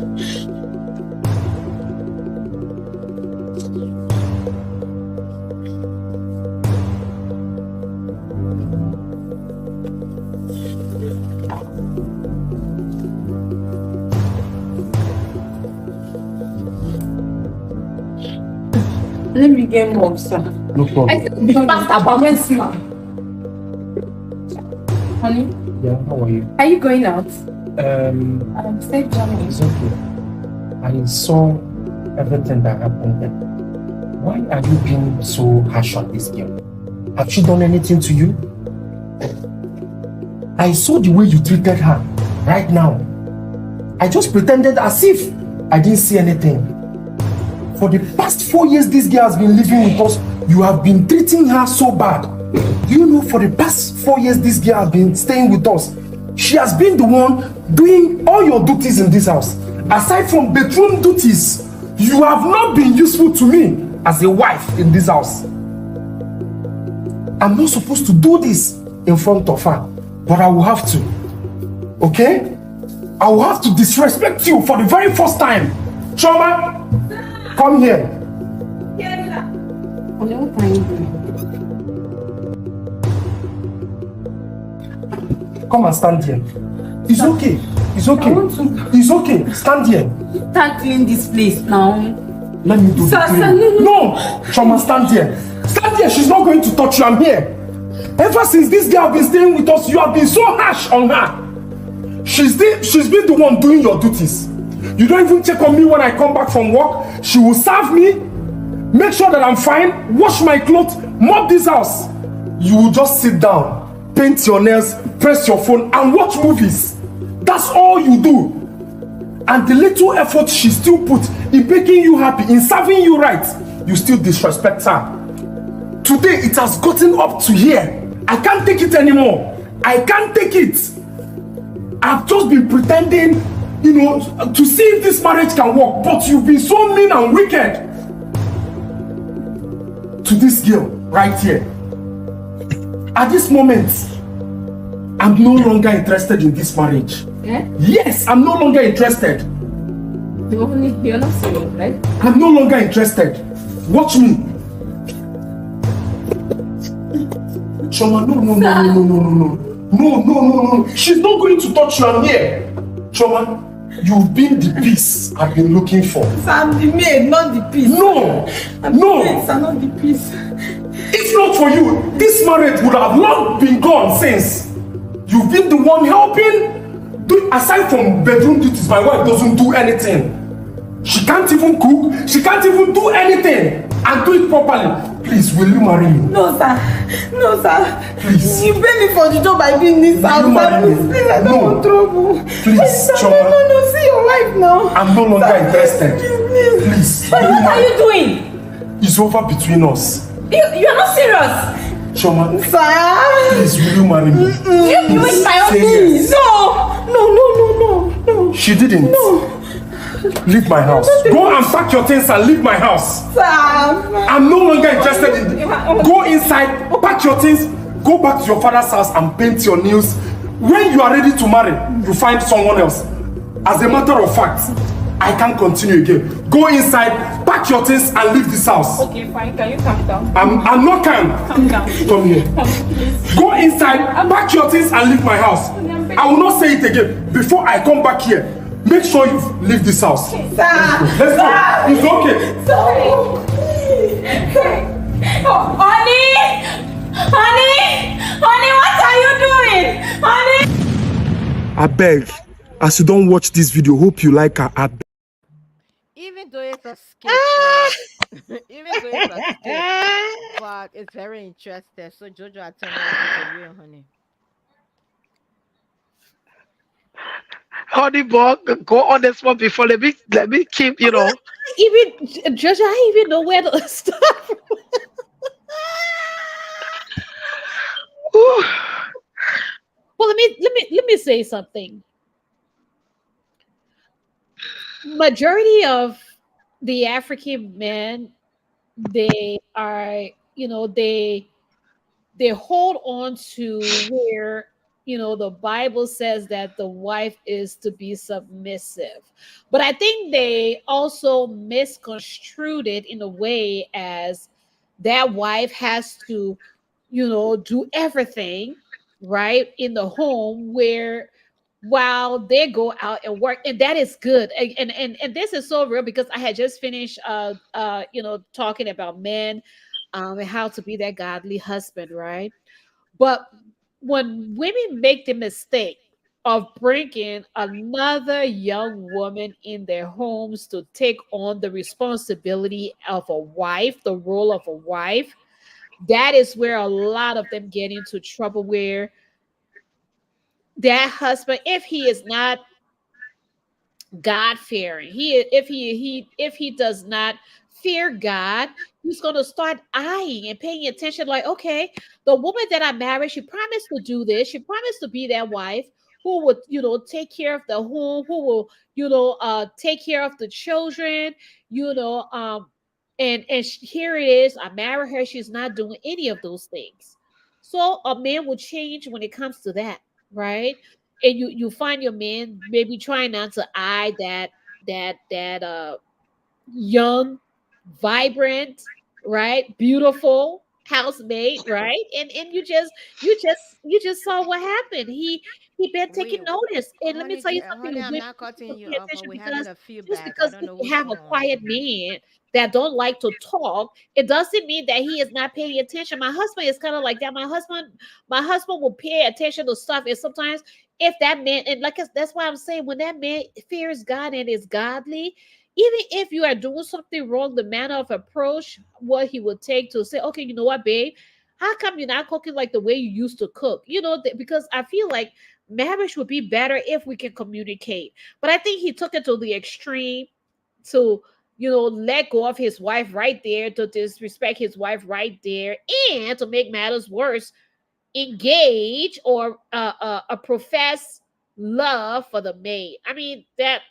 Let me get more, sir. No problem. I said be faster about it now. Honey, Yeah, how are you? are you going out? It's Safe journey. okay. I saw everything that happened then. Why are you being so harsh on this girl? Have she done anything to you? I saw the way you treated her right now. I just pretended as if I didn't see anything. For the past 4 years this girl has been living with us, you have been treating her so bad. Do you know for the past 4 years this girl has been staying with us? She has been the one doing all your duties in this house. Aside from bedroom duties, you have not been useful to me as a wife in this house. I'm not supposed to do this in front of her, but I will have to. Okay? I will have to disrespect you for the very first time. Choma, come here. Honey, what are you doing? Come and stand here. It's okay. It's okay. It's okay. Stand here. Start clean this place now. Let me do the Sir, cleaning. no. Choma, stand here. Stand here. She's not going to touch you. I'm here. Ever since this girl has been staying with us, you have been so harsh on her. She's been the one doing your duties. You don't even check on me when I come back from work. She will serve me, make sure that I'm fine, wash my clothes, mop this house. You will just sit down, paint your nails, press your phone, and watch movies. That's all you do. And the little effort she still put in making you happy, in serving you right, you still disrespect her. Today it has gotten up to here. I can't take it anymore. I can't take it. I've just been pretending, to see if this marriage can work, but you've been so mean and wicked to this girl right here. At this moment, I'm no longer interested in this marriage. Yeah? Yes, I'm no longer interested. You're not serious, right? I'm no longer interested. Watch me. Choma, no. No. She's not going to touch you. I'm here. Choma, you've been the peace I've been looking for. Sir, I'm the maid, not the piece. No. I'm the maid, sir, not the piece. If not for you, this marriage would have long been gone since. You've been the one helping. Aside from bedroom duties, my wife doesn't do anything. She can't even cook. She can't even do anything and do it properly. Please, will you marry me? No, sir. No, sir. Please. You pay me for the job I did in this house. you marry me? Please, I don't No. want trouble. Please, sir, Choma. no. See your wife now. I'm no longer interested. Please. Please. But will what are marry you doing? It's over between us. You are not serious. Choma, Sir. please, will you marry me? You wish my own Say please. yes. No. She didn't. No. Leave my house. Go and pack your things and leave my house. Sir. I'm no longer interested in. Go inside, pack your things, go back to your father's house and paint your nails. When you are ready to marry, you find someone else. As a matter of fact, I can't continue again. Go inside, pack your things and leave this house. Okay, fine. Can you calm down? I'm not calm. Calm down. Come here. Go inside, pack your things and leave my house. I will not say it again. Before I come back here, make sure you leave this house. Sir. Let's go. It's okay. Sorry. Oh, honey, what are you doing? Honey. I beg, as you don't watch this video, hope you like her. I beg. Even though it's a skit, right? Even though it's a skit, but it's very interesting. So Jojo, I turn everything to you, honey. Honey, boy, go on this one before let me keep, Even Judge, I even know where to start. Ooh. Well, let me say something. Majority of the African men, they are, they hold on to where the Bible says that the wife is to be submissive, but I think they also misconstrued it in a way as that wife has to do everything right in the home, where while they go out and work, and that is good. And this is so real because I had just finished talking about men, and how to be that godly husband, right? But when women make the mistake of bringing another young woman in their homes to take on the responsibility of a wife, the role of a wife, that is where a lot of them get into trouble, where that husband, if he is not God fearing, if he does not fear God, he's going to start eyeing and paying attention, like, okay, the woman that I married, she promised to do this, she promised to be that wife who would take care of the home, who will take care of the children, you know here it is, I marry her, she's not doing any of those things. So a man will change when it comes to that, right? And you find your man maybe trying not to eye that young, vibrant, right, beautiful housemate, right? And you just saw what happened. He been taking We, notice. And let me tell you something, honey, I'm women not need to cutting you pay off, but attention, we're having because a just feedback. I because don't know we what's have a going on. quiet man that don't like to talk, it doesn't mean that he is not paying attention. My husband is kind of like that. My husband will pay attention to stuff, and sometimes if that man, and that's why I'm saying, when that man fears God and is godly, even if you are doing something wrong, the manner of approach, what he would take to say, okay, you know what, babe, how come you're not cooking like the way you used to cook? Because I feel like marriage would be better if we can communicate. But I think he took it to the extreme to, let go of his wife right there, to disrespect his wife right there, and to make matters worse, engage or profess love for the maid. I mean, that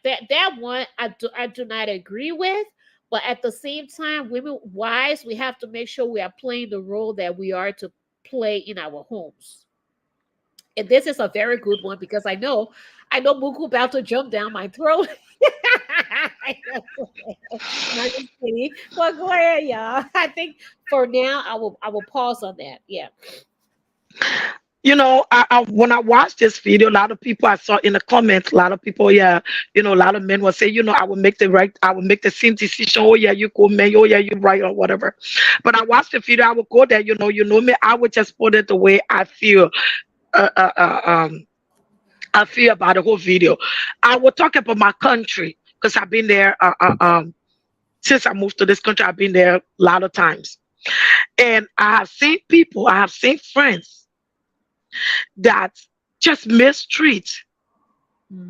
one I do not agree with. But at the same time, women wives, we have to make sure we are playing the role that we are to play in our homes. And this is a very good one because I know Muku about to jump down my throat. Not just kidding. Well, go ahead, y'all. I think for now I will pause on that. Yeah. When I watched this video, a lot of people I saw in the comments, a lot of people, yeah, a lot of men will say, I will make the same decision. Oh yeah, you go, man. Oh yeah, you right or whatever. But I watched the video. I would go there. You know me. I would just put it the way I feel. Uh, uh, uh, um, I feel about the whole video. I will talk about my country because I've been there. Since I moved to this country, I've been there a lot of times. And I have seen people, I have seen friends that just mistreat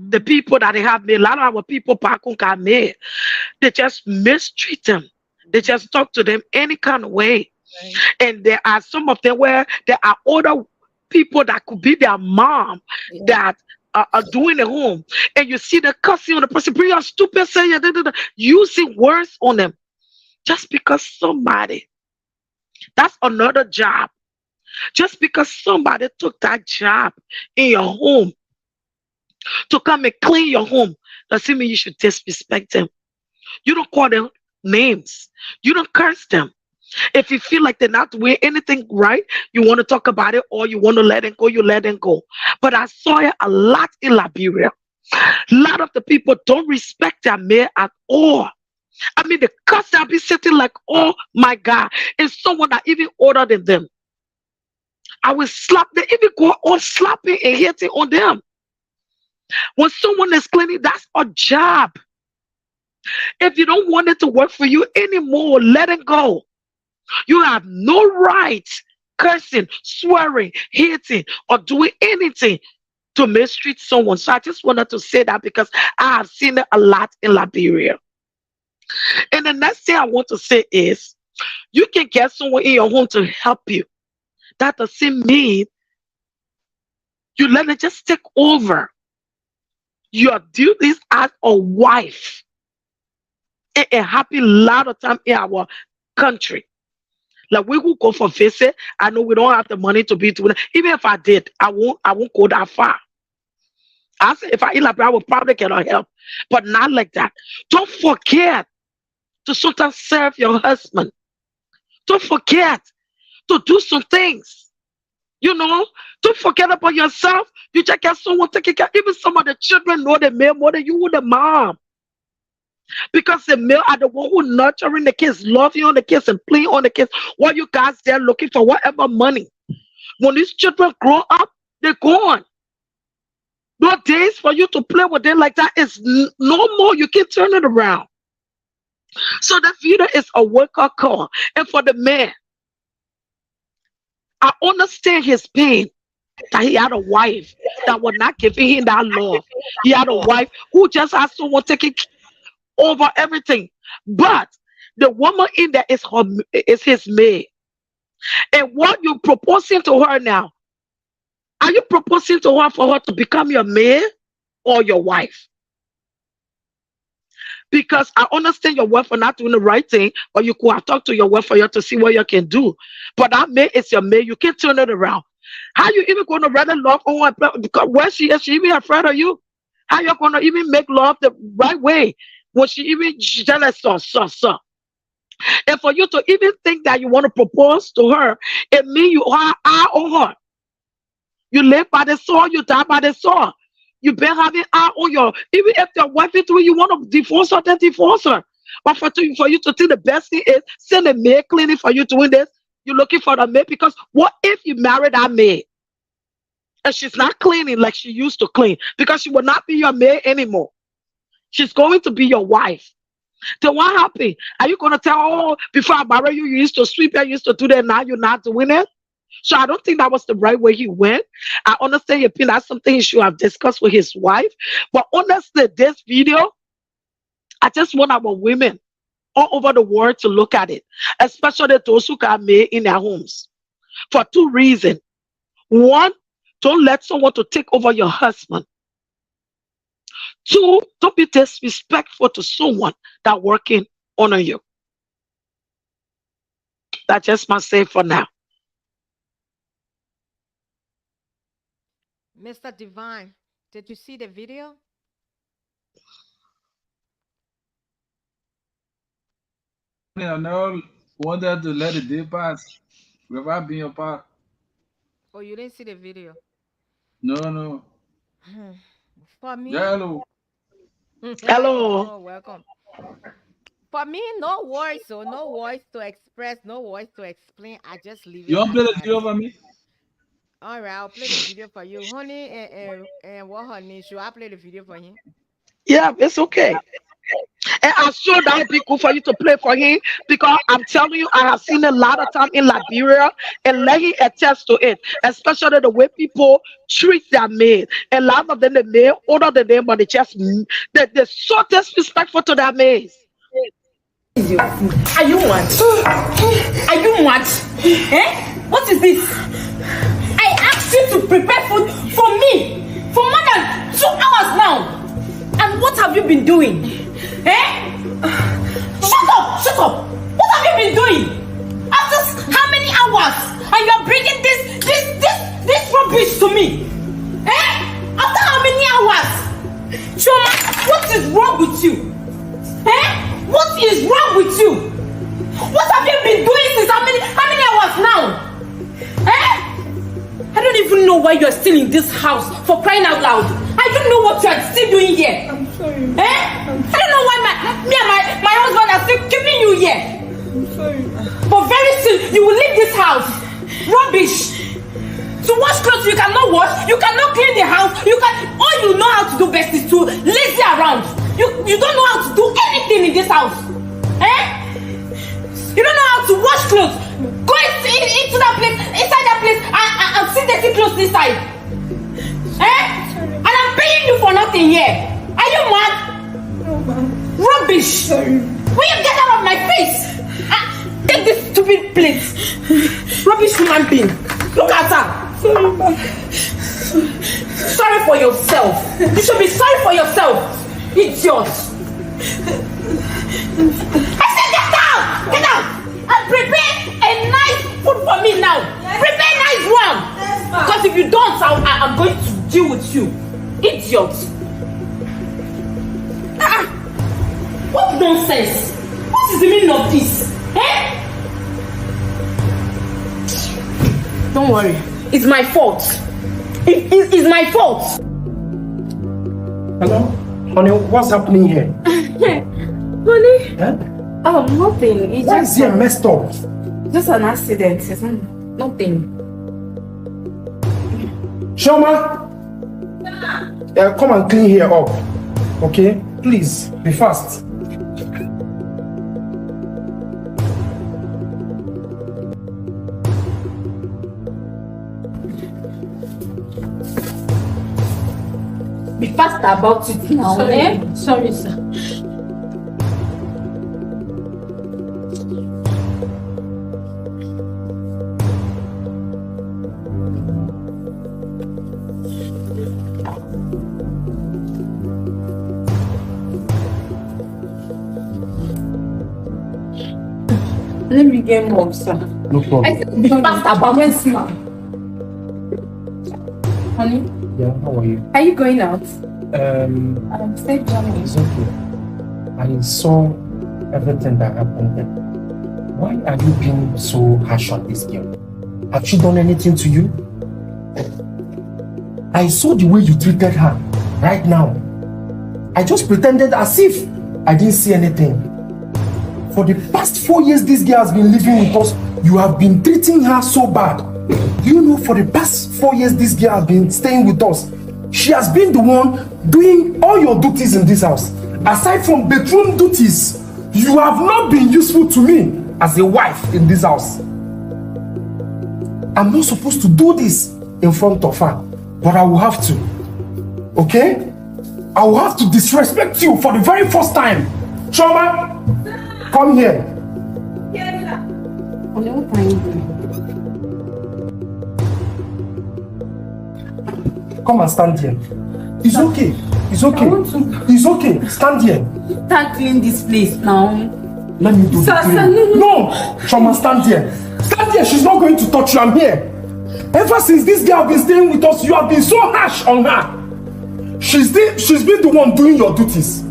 the Mm-hmm. people that they have made. A lot of our people back home got made. They just mistreat them. They just talk to them any kind of way. Right. And there are some of them where there are older people that could be their mom Yeah. that are doing the home. And you see the cussing on the person, bring your stupid saying, using words on them just because somebody, that's another job. Just because somebody took that job in your home to come and clean your home doesn't mean you should disrespect them. You don't call them names. You don't curse them. If you feel like they're not doing anything right, you want to talk about it or you want to let it go, you let it go. But I saw it a lot in Liberia. A lot of the people don't respect their mayor at all. I mean, the cuss that be sitting like, oh my God, and someone that even older than them. I will slap, they even go on slapping and hitting on them. When someone is cleaning, that's a job. If you don't want it to work for you anymore, let it go. You have no right cursing, swearing, hitting, or doing anything to mistreat someone. So I just wanted to say that because I have seen it a lot in Liberia. And the next thing I want to say is you can get someone in your home to help you. That doesn't mean you let it just take over your duties as a wife. It happens a lot of time in our country. Like we will go for visit. I know we don't have the money to be doing it. Even if I did, I won't go that far. I said if I elaborate, I will probably get her help. But not like that. Don't forget to sometimes serve your husband. Don't forget to do some things. You know, don't forget about yourself. You just get someone taking care. Even some of the children know the male more than you would the mom. Because the male are the one who nurturing the kids, loving on the kids and playing on the kids. While you guys there looking for whatever money. When these children grow up, they're gone. No days for you to play with them like that is no more. You can turn it around. So the video is a wake up call. And for the man, I understand his pain that he had a wife that was not giving him that love. He had a wife who just has someone taking over everything. But the woman in there is his maid. And what you proposing to her now? Are you proposing to her for her to become your maid or your wife? Because I understand your wife for not doing the right thing, or you could have talked to your wife for you to see what you can do. But that maid is your maid. You can't turn it around. How you even going to rather love on her? Because where she is, she even afraid of you? How you going to even make love the right way when she even jealous so? And for you to even think that you want to propose to her, it means you are eye on her. You live by the sword, you die by the sword. You been having eye on your, even if your wife is doing, you want to divorce her, then divorce her. But for you to think the best thing is send a maid cleaning for you doing this. You're looking for the maid because what if you marry that maid and she's not cleaning like she used to clean because she will not be your maid anymore. She's going to be your wife. Then what happened? Are you going to tell, oh, before I married you, you used to sweep and you used to do that, now you're not doing it? So I don't think that was the right way he went. I understand your opinion. That's something he should have discussed with his wife. But honestly, this video, I just want our women all over the world to look at it, especially those who got married in their homes, for two reasons. One, don't let someone to take over your husband. Two, don't be disrespectful to someone that working on you. That's just my say for now. Mr. Divine, did you see the video? I never wanted to let the day pass without being a part. Oh, you didn't see the video? No, no. For Yeah, me, hello. Hello. oh, welcome. For me, no voice, so no voice to express, no voice to explain. I just leave You it want to as play the that. video for me? All right, I'll play the video for you, honey. And what honey? Should I play the video for him? Yeah, it's okay. And I'm sure that would be good for you to play for him because I'm telling you, I have seen a lot of time in Liberia and let him attest to it, especially the way people treat their maid. A lot of them, the maid older than them, but they're so disrespectful to their maids. Are you mad? Are you mad? Eh? What is this? I asked you to prepare food for me for more than 2 hours now. And what have you been doing? Eh? Shut up! Shut up! What have you been doing? After how many hours? And you're bringing this rubbish to me? Eh? After how many hours? Choma, what is wrong with you? Eh? What is wrong with you? What have you been doing since how many hours now? Eh? I don't even know why you're still in this house, for crying out loud. I don't know what you're still doing here. I'm sorry. Eh? I don't know why me and my husband are still keeping you here. I'm sorry. But very soon you will leave this house. Rubbish. To wash clothes you cannot wash. You cannot clean the house. All you know how to do best is to lazy around. You don't know how to do anything in this house. Eh? You don't know how to wash clothes. Go into that place, inside that place, and see dirty clothes inside. Eh? And I'm paying you for nothing here. Are you mad? No, ma'am. Rubbish. Sorry. Will you get out of my face? Take this stupid plate. Rubbish human being. Look at her. Sorry, ma'am. Sorry for yourself. You should be sorry for yourself. Idiot. I said get out. Get out. And prepare a nice food for me now. Prepare a nice one. Because if you don't, I'm going to deal with you. Idiot. What nonsense? What is the meaning of this? Eh? Don't worry. It's my fault. It's my fault. Hello? Honey, what's happening here? Honey? Huh? Nothing. It's Why is he messed up? just an accident. It's nothing. Shoma! Come and clean here up. Okay? Please, be fast. Be faster about it now. Sorry. Eh? Sorry, sir. Let me get more, sir. No problem. I said be fast about it. Yes, ma'am. Honey, Yeah, how are you? are you going out? It's Stay Germany. okay. I saw everything that happened then. Why are you being so harsh on this girl? Have she done anything to you? I saw the way you treated her right now. I just pretended as if I didn't see anything. For the past 4 years this girl has been living with us, you have been treating her so bad. You know, for the past 4 years this girl has been staying with us. She has been the one doing all your duties in this house. Aside from bedroom duties, you have not been useful to me as a wife in this house. I'm not supposed to do this in front of her, but I will have to. Okay? I will have to disrespect you for the very first time. Choma, come here. Honey, what are you doing? Come and stand here. It's okay. It's okay. I want to- It's okay. Stand here. Start clean this place now. Let me do the Sir, cleaning. no. No! Choma, stand here. Stand here. She's not going to touch you. I'm here. Ever since this girl been staying with us, you have been so harsh on her. She's been the one doing your duties.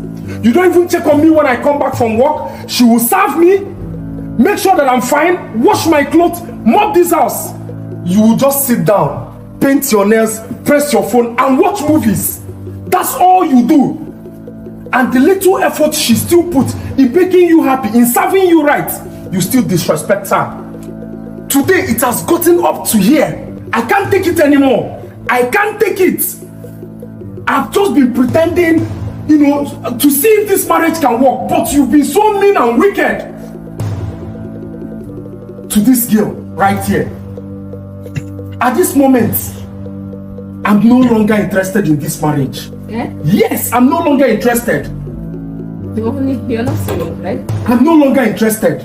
You don't even check on me when I come back from work. She will serve me, make sure that I'm fine, wash my clothes, mop this house. You will just sit down, paint your nails, press your phone, and watch movies. That's all you do. And the little effort she still put in making you happy, in serving you right, you still disrespect her. Today it has gotten up to here. I can't take it anymore. I can't take it. I've just been pretending you know, to see if this marriage can work. But you've been so mean and wicked to this girl right here. At this moment, I'm no longer interested in this marriage. Eh? Yes, I'm no longer interested. You're not serious, right? I'm no longer interested.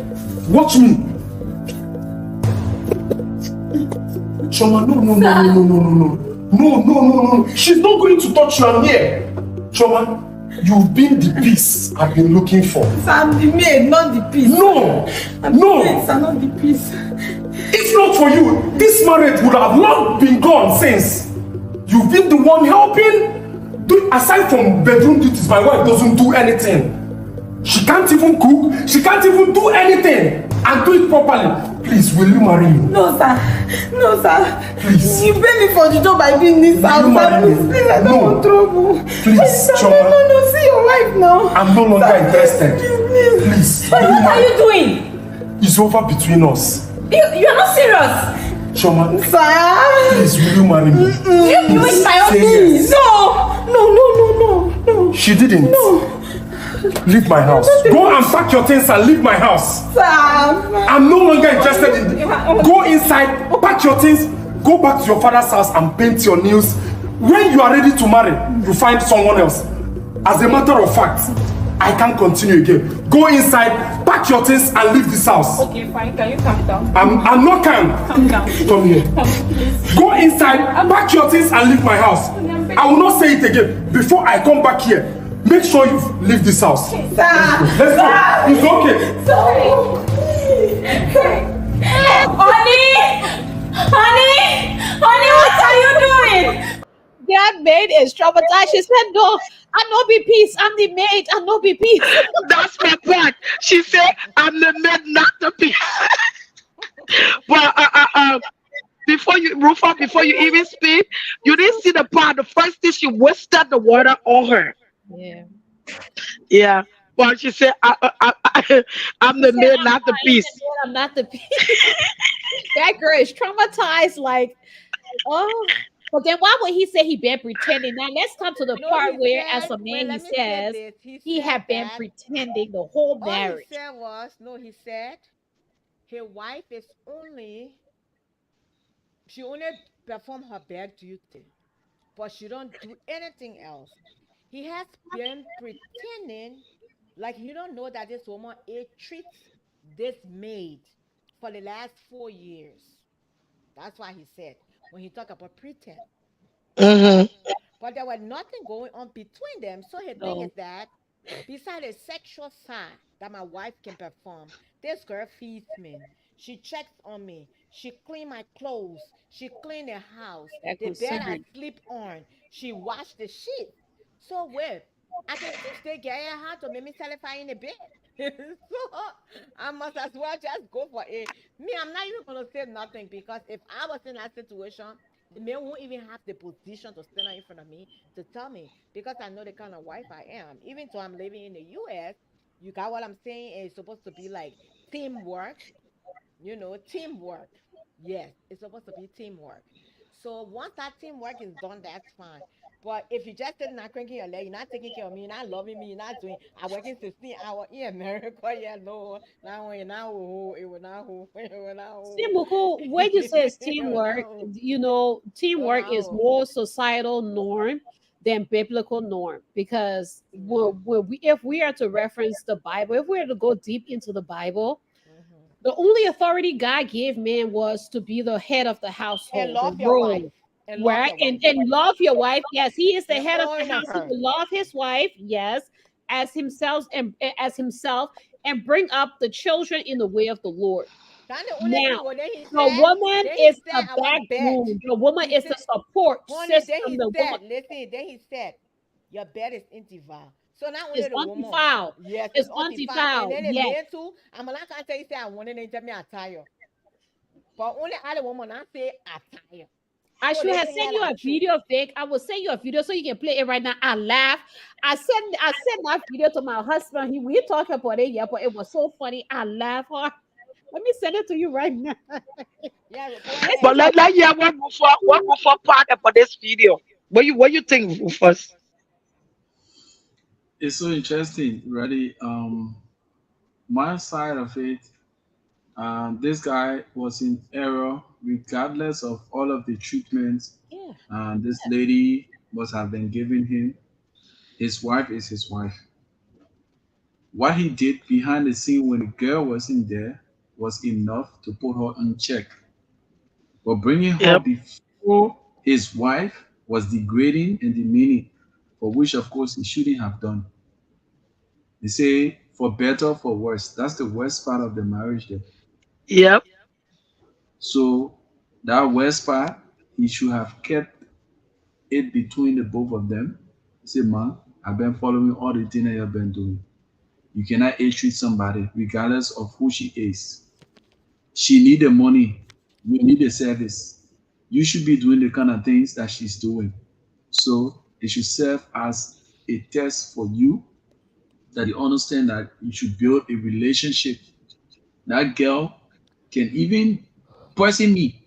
Watch me. Choma, no. She's not going to touch you. I'm here. Choma, you've been the peace I've been looking for. Sir, I'm the maid, not the piece. No. I'm the maid, sir, not the piece. If not for you, this marriage would have long been gone since. You've been the one helping. Aside from bedroom duties, my wife doesn't do anything. She can't even cook. She can't even do anything and do it properly. Please, will you marry me? No, sir. No, sir. Please. You pay me for the job I did in this house, you sir. marry Please, me? please, I don't No. want trouble. Please, Sir, Choma. no. See your wife now. I'm no longer Sir, interested. Please. Please. Sir, will you what are marry you me? doing? It's over between us. You're not serious. Choma, Sir. please, will you marry me? You waste my own Say things. yes. No. She didn't. No. Leave my house. Go and pack your things and leave my house. Sir. I'm no longer interested in. Go inside, pack your things, go back to your father's house and paint your nails. When you are ready to marry, you find someone else. As a matter of fact, I can't continue again. Go inside, pack your things and leave this house. Okay, fine. Can you calm down? I'm not calm. Calm down. Come here. Come, please. Go inside, pack your things and leave my house. I will not say it again. Before I come back here, make sure you leave this house. Sir. Let's go. It's okay. Sorry. Honey, what are you doing? That maid is traumatized. She said, "No, I no be peace. I'm the maid. I no be peace." That's my point. She said, I'm the man, not the piece. But before you even speak, you didn't see the part. The first thing, she wasted the water on her. Yeah. Yeah. But she said, I'm the man, not the piece. I'm not the peace. That girl is traumatized. Like, oh. But then why would he say he been pretending? Now let's come to the No, part he where, as said, a wait, man, he let me say says this. He he said had been that pretending the whole all he marriage. said was, no, he said his wife is only, she only perform her bad duty, but she don't do anything else. He has been pretending like he don't know that this woman it treats this maid for the last 4 years. That's why he said when he talk about pretend. Mm-hmm. But there was nothing going on between them. So the thing is So that beside the sexual side that my wife can perform, this girl feeds me. She checks on me. She clean my clothes. She clean the house. that The bed I considered. sleep on. She wash the sheet. So wait, I can teach the girl how to make me satisfy in the bed. So I must as well just go for it. Me, I'm not even gonna say nothing because if I was in that situation, the man won't even have the position to stand in front of me to tell me because I know the kind of wife I am. Even though I'm living in the US, you got what I'm saying? It's supposed to be like teamwork, teamwork. Yes, it's supposed to be teamwork. So once that teamwork is done, that's fine. But if you just sitting there cranking your leg, you're not taking care of me, you're not loving me, you're not doing, I'm working 16 hours in America, yeah, no, now when now, it will not, it will not, Timuku, when you say it's it will teamwork, not, it will teamwork is not. more societal norm than biblical norm, because if we are to reference the Bible, if we are to go deep into the Bible, Mhm. the only authority God gave man was to be the head of the And household, the love your wife. role, And love right? your And wife. love your wife. Yes, he is the And head of the honor house. He her. will love his wife, yes, as himself, and bring up the children in the way of the Lord. That's the only Now, thing. Well, the woman then he is said, the I want bed. backbone. The woman He is the said, support honey, then system. he The woman said, listen, then he said, your bed is anti-foul. So not only is the woman, undefiled. yes, it's It's anti-foul. And undefiled. then the Yes. men too. I'm not gonna tell you say I wanted to tell me attire. But only other woman I say attire. I So should they have think sent that you are a true. video, Vic. I will send you a video so you can play it right now. I laugh. I sent that video to my husband. We talked about it, yeah, but it was so funny. I laugh hard. Let me send it to you right now. Yeah, go Listen But ahead. to let hear what Rufus part about this video. What you think, Rufus? it's so interesting, really. My side of it, this guy was in error regardless of all of the treatments Yeah. this lady must have been giving him. His wife is his wife. What he did behind the scene when the girl wasn't there was enough to put her in check. But bringing her Yep. before his wife was degrading and demeaning, for which, of course, he shouldn't have done. They say, for better, for worse. That's the worst part of the marriage there. Yep. So, that worst part, he should have kept it between the both of them. Say, man, I've been following all the things that you've been doing. You cannot ill treat somebody regardless of who she is. She need the money. You need the service. You should be doing the kind of things that she's doing. So it should serve as a test for you that you understand that you should build a relationship. That girl can even poison me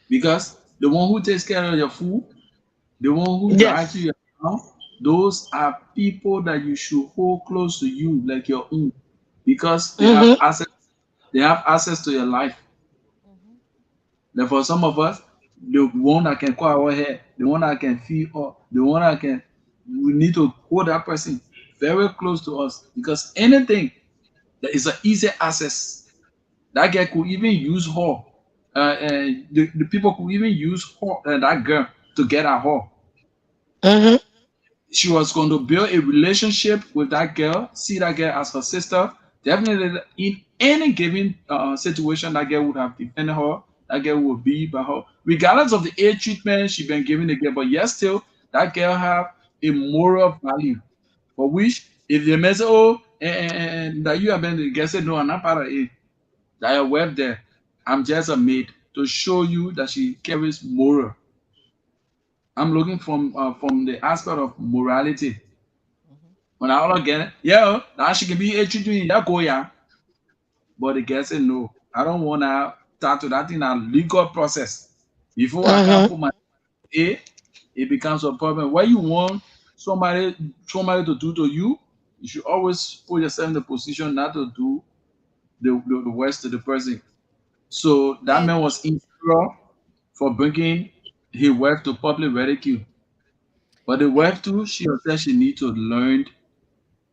because the one who takes care of your food, the one who drives Yes. you around, those are people that you should hold close to you like your own because Mm-hmm. they have access to your life. Mhm. Like for some of us, the one that can call our hair, the one that can feel up, the one that can, we need to hold that person very close to us because anything that is an easy access, that guy could even use her. And the people could even use her, that girl to get at her. Mm-hmm. She was going to build a relationship with that girl, see that girl as her sister. Definitely, in any given situation, that girl would have defended her. That girl would be by her, regardless of the age treatment she been giving the girl. But yes, still, that girl have a moral value for which, if the man say, "Oh, that you have been," the girl say, "No, I'm not part of it. That your wife there, I'm just a maid to show you that she carries moral." I'm looking from the aspect of morality. Mhm. When I all get it, yeah, now she can be a treating that go yeah. But the girl said no. I don't wanna start to that in a legal process. Before I can Mm-hmm. put my A, it becomes a problem. What you want somebody to do to you, you should always put yourself in the position not to do the worst to the person. So that And man was insecure for bringing his wife to public ridicule. But the and wife too, she herself, she need to learn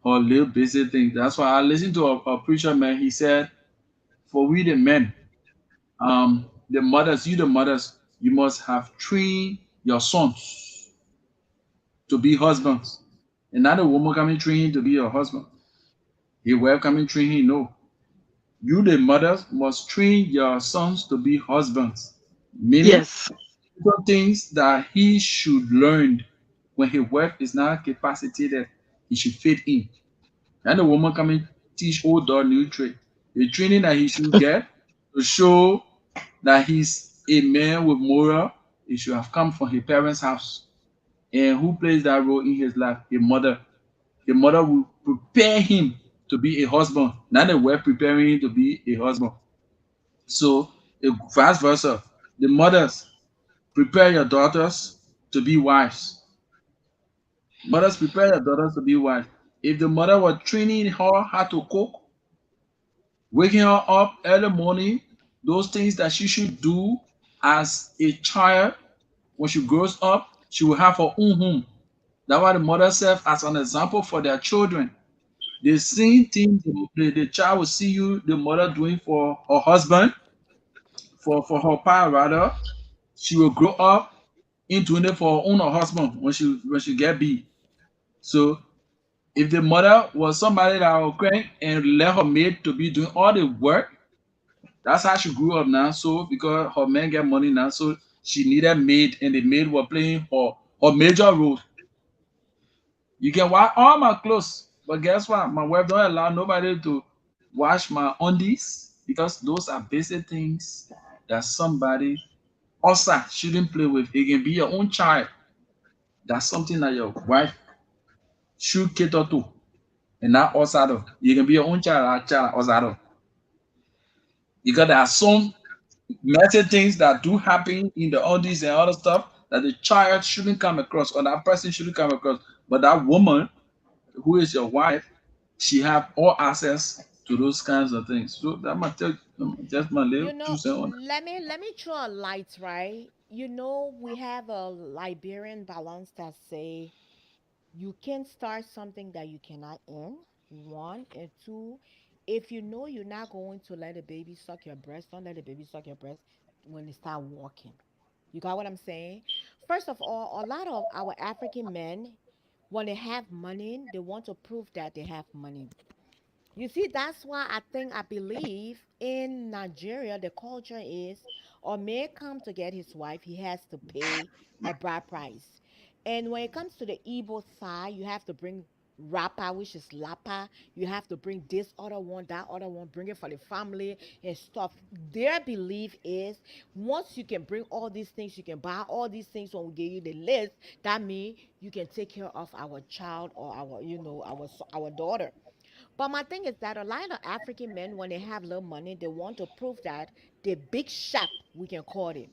her little basic things. That's why I listened to a preacher man. He said, "For we the men, the mothers, you the mothers, you must have trained your sons to be husbands, and not a woman coming training to be your husband. A wife coming training, no. You the mothers must train your sons to be husbands, meaning Yes. some things that he should learn when his wife is not capacitated, he should fit in. And the woman come and teach old dog new trade. The training that he should get to show that he's a man with moral, it should have come from his parents' house. And who plays that role in his life? A mother. The mother will prepare him to be a husband, not the wife preparing him to be a husband. So, vice versa. The mothers prepare your daughters to be wives. Mothers prepare your daughters to be wives. If the mother was training her how to cook, waking her up early morning, those things that she should do as a child when she grows up, she will have her own home. That's why the mother serves as an example for their children. The same thing the child will see you, the mother doing for her husband, for her partner rather, she will grow up into it for her own husband when she get big. So if the mother was somebody that will crank and let her maid to be doing all the work, that's how she grew up now. So because her man get money now, so she needed maid, and the maid was playing her major role. You can wash all my clothes, but guess what? My wife don't allow nobody to wash my undies because those are basic things that somebody also shouldn't play with. It can be your own child. That's something that your wife should cater to, and not outside of. You can be your own child, our child outside of. Because there are some messy things that do happen in the audience and other stuff that the child shouldn't come across or that person shouldn't come across. But that woman who is your wife, she have all access to those kinds of things. So that might tell just my little You know, 2 cents on that. let me throw a light, right? You know, we have a Liberian balance that say you can start something that you cannot end. One and two, if you know you're not going to let a baby suck your breast, don't let a baby suck your breast when they start walking. You got what I'm saying? First of all, a lot of our African men, when they have money, they want to prove that they have money. You see, that's why I believe in Nigeria, the culture is a man come to get his wife, he has to pay a bride price. And when it comes to the Igbo side, you have to bring rapa, which is lapa. You have to bring this other one, that other one, bring it for the family and stuff. Their belief is once you can bring all these things, you can buy all these things when we give you the list, that means you can take care of our child or our, our daughter. But my thing is that a lot of African men, when they have little money, they want to prove that they're big shot, we can call it.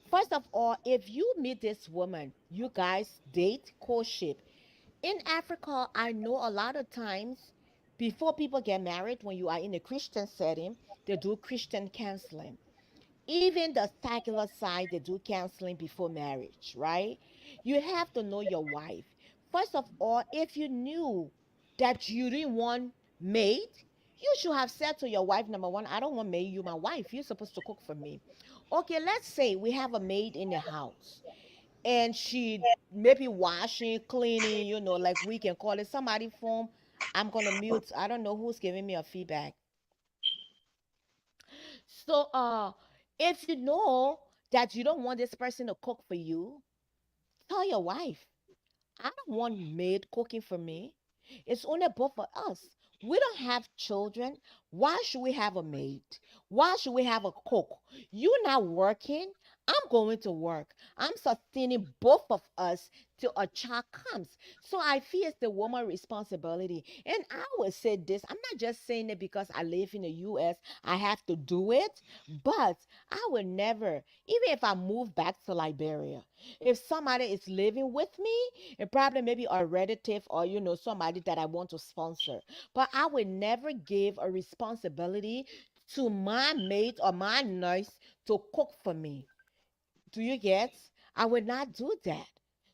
First of all, if you meet this woman, you guys date, courtship. In Africa, I know a lot of times before people get married, when you are in a Christian setting, they do Christian counseling. Even the secular side, they do counseling before marriage, right? You have to know your wife. First of all, if you knew that you didn't want maid, you should have said to your wife, number one, I don't want maid, you my wife. You're supposed to cook for me. Okay, let's say we have a maid in the house and she maybe washing, cleaning, like we can call it somebody from. I'm gonna mute. I don't know who's giving me a feedback. So if you know that you don't want this person to cook for you, tell your wife, I don't want maid cooking for me. It's only both of us. We don't have children. Why should we have a maid? Why should we have a cook? You're not working. I'm going to work. I'm sustaining both of us till a child comes. So I feel it's the woman responsibility. And I would say this. I'm not just saying it because I live in the US. I have to do it. But I would never, even if I move back to Liberia, if somebody is living with me, and probably maybe a relative or somebody that I want to sponsor. But I would never give a responsibility to my mate or my nurse to cook for me. Do you get? I would not do that.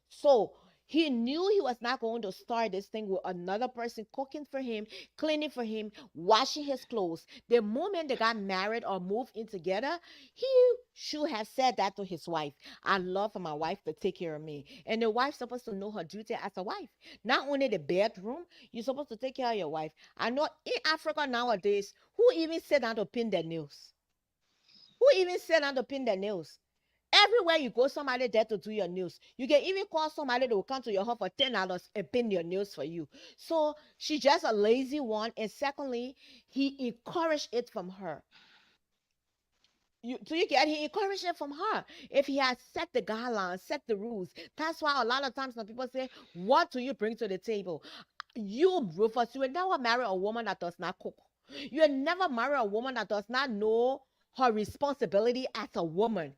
So he knew he was not going to start this thing with another person cooking for him, cleaning for him, washing his clothes. The moment they got married or moved in together, he should have said that to his wife. I love for my wife to take care of me. And the wife's supposed to know her duty as a wife. Not only the bedroom, you're supposed to take care of your wife. I know in Africa nowadays, who even sit down to pin their nails? Who even sit down to pin their nails? Everywhere you go, somebody there to do your nails. You can even call somebody that will come to your home for $10 and pin your nails for you. So she's just a lazy one. And secondly, he encouraged it from her. Do you get? He encouraged it from her. If he had set the guidelines, set the rules, that's why a lot of times when people say, "What do you bring to the table?" You, Rufus, you will never marry a woman that does not cook. You will never marry a woman that does not know her responsibility as a woman.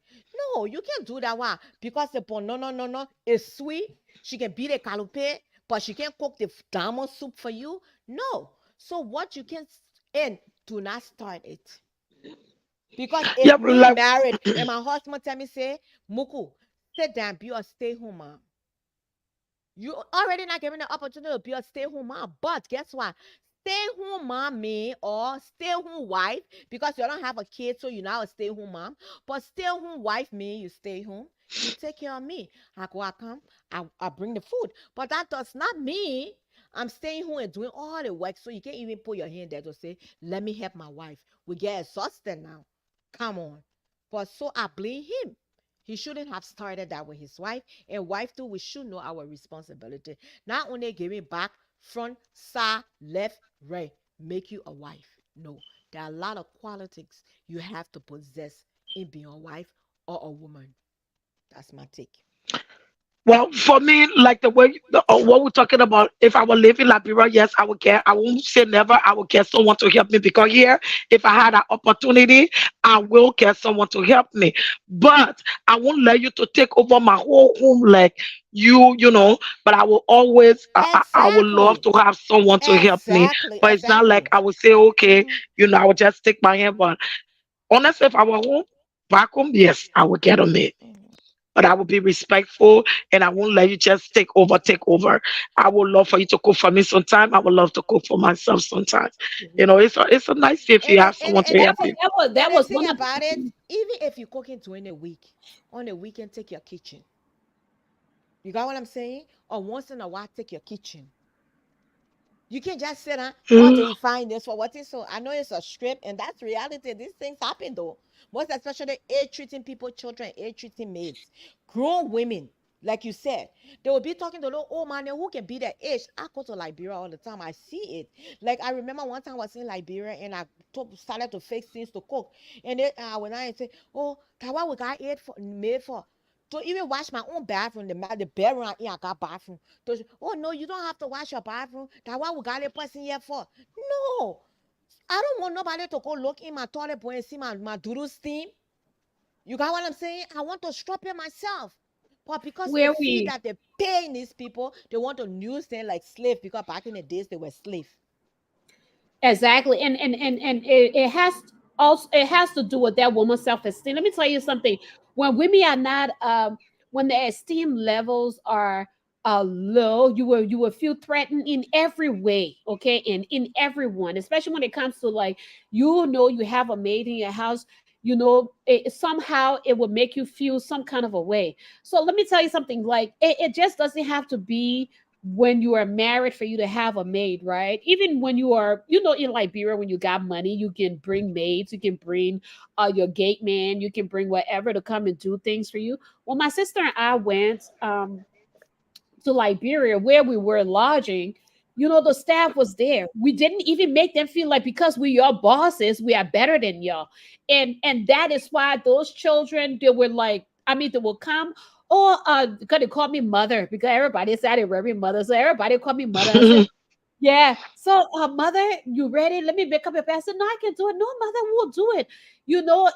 No, you can't do that one because the no, no, no, no is sweet. She can beat a calupe, but she can't cook the diamond soup for you. No. So what you can and do not start it. Because if Yeah, me like married and my husband tell me say, Muku, sit down, be a stay-home mom. You already not given the opportunity to be a stay-home mom. But guess what? Stay-home mom me or stay-home wife, because you don't have a kid, so you're not a stay-home mom. But stay-home wife me, you stay home, you take care of me. I go, I come, I bring the food. But that does not mean I'm staying home and doing all the work. So you can't even put your hand there to say, let me help my wife. We get exhausted now. Come on. But so I blame him. He shouldn't have started that with his wife. And wife too, we should know our responsibility. Not only giving back, front, side, left, right, make you a wife. No. There are a lot of qualities you have to possess in being a wife or a woman. That's my take. Well, for me, like the way what we're talking about, if I will live in Liberia, yes, I would care. I won't say never. I would care someone to help me because here, if I had an opportunity, I will care someone to help me. But I won't let you to take over my whole home, like you know. But I will always, I would love Exactly. to have someone to help me. Exactly. But it's not like Exactly. I would say, okay, Hmm. I would just take my hand. But honestly, if I were home, back home, yes, I would get on it, but I will be respectful and I won't let you just take over, take over. I would love for you to cook for me sometime. I would love to cook for myself sometimes. It's a nice thing if you have someone to help you. And That the was thing one of about it, the even if you're cooking during the week, on the weekend, take your kitchen. You got what I'm saying? Or once in a while, take your kitchen. You can't just sit down until Mm. you find this for what is so. I know it's a script, and that's reality. These things happen though. Most especially age treating people, children, age treating maids, grown women. Like you said, they will be talking to little old man who can be their age. I go to Liberia all the time. I see it. Like I remember one time I was in Liberia and I started to fix things to cook. And then when I say, "Oh, what we got it for made for?" To even wash my own bathroom, the bedroom I in, I got bathroom. Oh no, you don't have to wash your bathroom. That's why we got a person here for. No, I don't want nobody to go look in my toilet boy and see my doodle steam. You got what I'm saying? I want to strap it myself. But because they where feel we that they're paying these people, they want to use them like slave because back in the days they were slave. exactly, and it has also it has to do with that woman's self-esteem. Let me tell you something. When women are not when the esteem levels are low, you will feel threatened in every way, okay, and in everyone, especially when it comes to like you have a maid in your house, somehow it will make you feel some kind of a way. So let me tell you something, like it just doesn't have to be when you are married for you to have a maid, right? Even when you are, in Liberia, when you got money, you can bring maids, you can bring your gate man, you can bring whatever to come and do things for you. Well, my sister and I went to Liberia where we were lodging. The staff was there. We didn't even make them feel like because we your bosses, we are better than y'all. And that is why those children, they were like, I mean, they will come. Or because they call me mother, because everybody said they were mother. So everybody called me mother. I said, yeah. So, mother, you ready? Let me make up your bed. I said, no, I can do it. No, mother, we'll do it.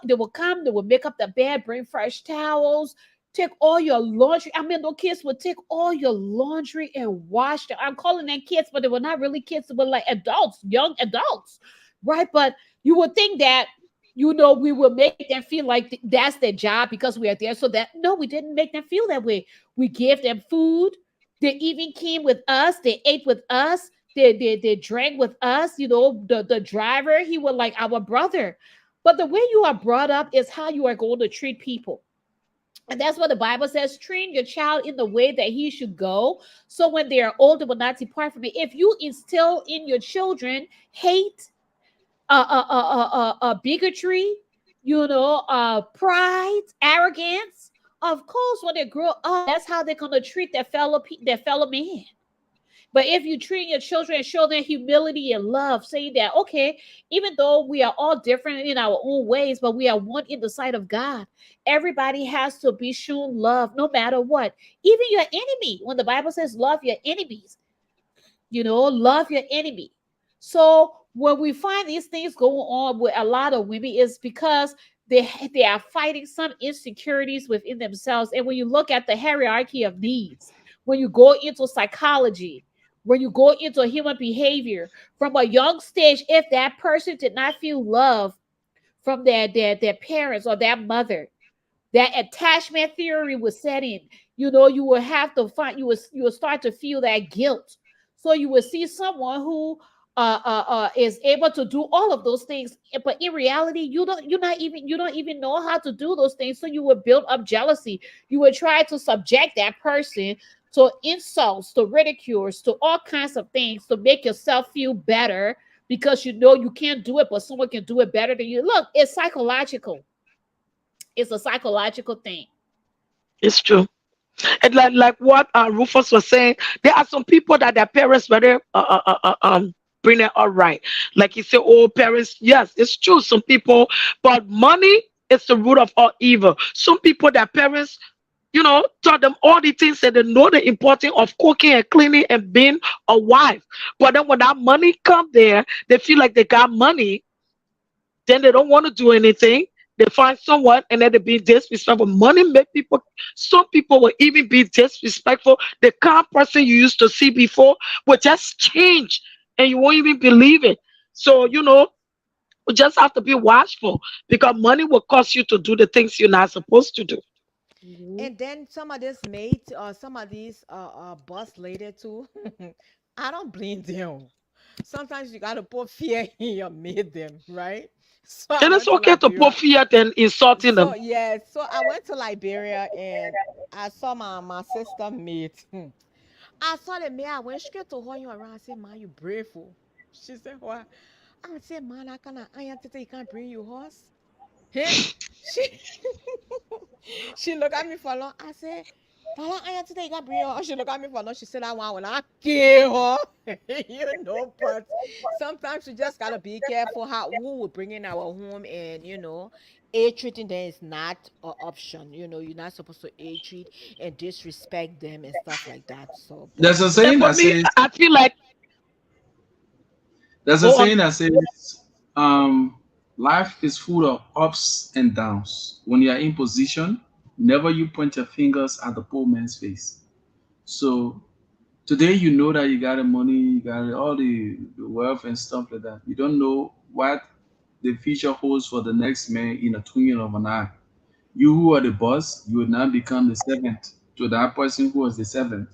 They will come, they will make up the bed, bring fresh towels, take all your laundry. I mean, the kids would take all your laundry and wash them. I'm calling them kids, but they were not really kids. They were like adults, young adults, right? But you would think that, we would make them feel like that's their job because we are there. So that, no, we didn't make them feel that way. We gave them food. They even came with us. They ate with us. They drank with us. The driver, he was like our brother. But the way you are brought up is how you are going to treat people. And that's what the Bible says: train your child in the way that he should go. So when they are older, will not depart from it. If you instill in your children hate, bigotry, pride, arrogance, of course, when they grow up, that's how they're going to treat their fellow man. But if you treat your children and show them humility and love, saying that, okay, even though we are all different in our own ways, but we are one in the sight of God, everybody has to be shown love no matter what. Even your enemy, when the Bible says love your enemies, love your enemy. So when we find these things going on with a lot of women, is because they are fighting some insecurities within themselves. And when you look at the hierarchy of needs, when you go into psychology, when you go into human behavior from a young stage, if that person did not feel love from their parents or their mother, that attachment theory was set in. You will have to find, you will start to feel that guilt. So you will see someone who is able to do all of those things, but in reality, you don't even know how to do those things. So you will build up jealousy. You will try to subject that person to insults, to ridicules, to all kinds of things to make yourself feel better because you can't do it, but someone can do it better than you. Look, it's psychological. It's a psychological thing. It's true. And like what Rufus was saying, there are some people that their parents were bring it all right. Like you say, oh, parents, yes, it's true. Some people, but money is the root of all evil. Some people, their parents taught them all the things that they know the importance of cooking and cleaning and being a wife. But then when that money come there, they feel like they got money, then they don't want to do anything. They find someone and then they be disrespectful. Money make people, some people will even be disrespectful. The kind of person you used to see before will just change and you won't even believe it. So, we just have to be watchful because money will cause you to do the things you're not supposed to do. Mm-hmm. And then some of this mate or some of these boss lady too. I don't blame them. Sometimes you gotta put fear in your mate them, right? So I And it's went to okay to put Liberia. fear than insulting So them. yeah, so I went to Liberia and I saw my sister mate. I saw the maid. I went straight to her around. I said, "Man, you brave fool." She said, "What?" I said, "Man, I can't. I ain't you can't bring you horse." Hey, she she looked at me for long. I said, "Tala, I ain't today. You can't bring your horse." She looked at me for long. She said, "I want when I kill her." But sometimes we just gotta be careful how who we bring in our home, and age treating them is not an option. You're not supposed to age treat and disrespect them and stuff like that. So, but There's a And saying for that me, says, I feel like there's a go on. saying that says, life is full of ups and downs. When you are in position, never you point your fingers at the poor man's face. So today you know that you got the money, you got all the wealth and stuff like that. You don't know what the future holds for the next man in a twinkling of an eye. You who are the boss, you will now become the servant to that person who was the servant.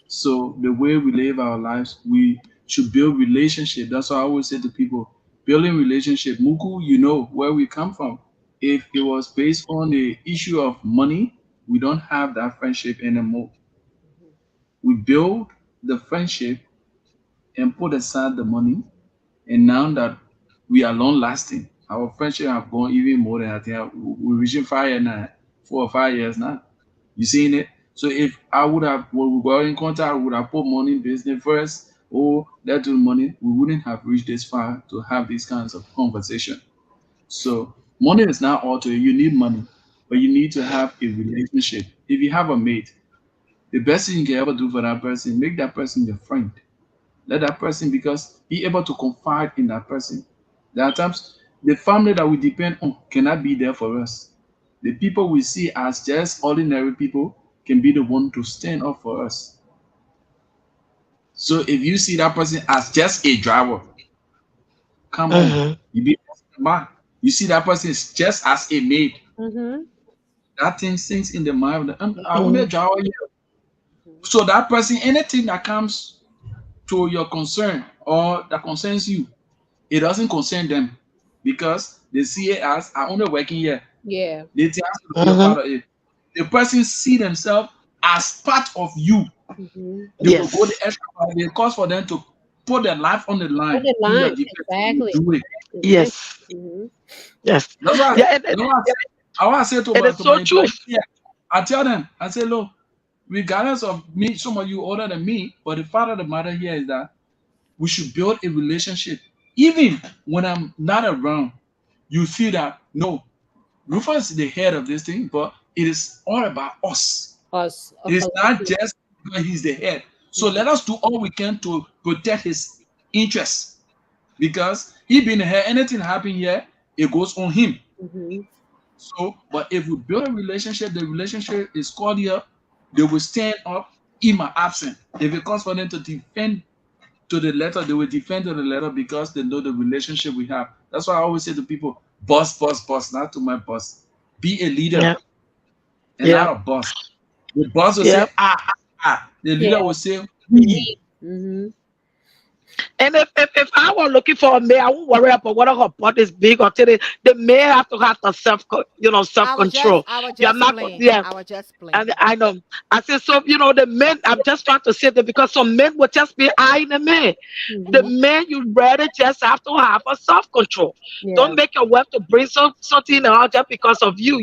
So the way we live our lives, we should build relationship. That's why I always say to people, building relationship. Muku, you know where we come from. If it was based on the issue of money, we don't have that friendship anymore. We build the friendship and put aside the money. And now that we are long lasting, our friendship have gone even more than I think we're reaching 5 years now, 4 or 5 years now. You seen it? So if I would have when we were in contact, I would have put money in business first, or let's do money, we wouldn't have reached this far to have these kinds of conversation. So money is not all to you. You need money, but you need to have a relationship. If you have a mate, the best thing you can ever do for that person, make that person your friend. Let that person because be able to confide in that person. There are times the family that we depend on cannot be there for us. The people we see as just ordinary people can be the one to stand up for us. So if you see that person as just a driver, come on, Hmm. you be man. You see that person is just as a maid. Mm-hmm. That thing sinks in the mind. I want Hmm. a driver here. So that person, anything that comes to your concern or that concerns you, it doesn't concern them because they see it as I only working here. Yeah. They think has to be a Hmm. part of it. The person see themselves as part of you. Mm-hmm. They will go the Yes. extra mile. Because for them to put their life on the On line the in your line. defense. They will Exactly. do it. Exactly. Yes. Mm-hmm. Yes. That's why. Yeah. That's why I say to And my it's to so my true. employees here, I tell them, I say, look, regardless of me, some of you older than me, but the fact of the matter here is that we should build a relationship. Even when I'm not around, you see that no, Rufus is the head of this thing, but it is all about us. Us, a It is not collective. just because he's the head. So Mm-hmm. let us do all we can to protect his interests. Because he being the head, anything happen here, it goes on him. Mm-hmm. So, but if we build a relationship, the relationship is cordial, they will stand up in my absence. If it comes for them to defend to the letter, they will defend to the letter because they know the relationship we have. That's why I always say to people, boss, boss, boss, not to my boss. Be a leader Yeah. and Yeah. not a boss. The boss will Yeah. say, ah, ah, ah. The Yeah. leader will say, we. We. Mm-hmm. And if I were looking for a maid, I won't worry about whether her butt is big or titty. The maid have to have the self control. I was You're just not playing. yeah. I was just playing. And I know. I said so. The men. I'm just trying to say that because some men will just be eyeing the man. The Mm-hmm. man you rather just have to have a self control. Yeah. Don't make your wife to bring something out just because of you.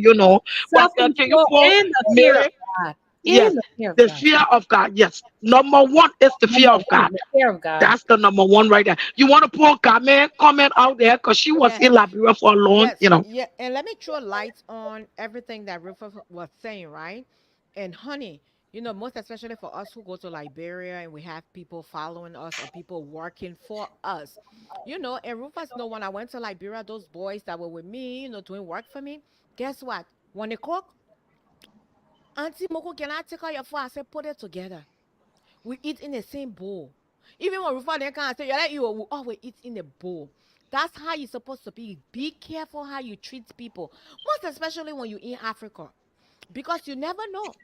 But Self can you control pour and the fear of Mary? God. And Yes, the fear of the God. fear of God. Yes, number one is the fear Number of God. one, the fear of God. That's the number one right there. You want to pour comment out there because she was Yeah. in Liberia for a long. Yes. Yeah. And let me throw light on everything that Rufus was saying, right? And honey, most especially for us who go to Liberia and we have people following us or people working for us. And Rufus know when I went to Liberia, those boys that were with me, doing work for me, guess what? When they cook, Auntie Moko, can I take out your food? I said, put it together. We eat in the same bowl. Even when Rufus then come and say, you like you we always eat in a bowl. That's how you're supposed to be. Be careful how you treat people. Most especially when you're in Africa. Because you never know.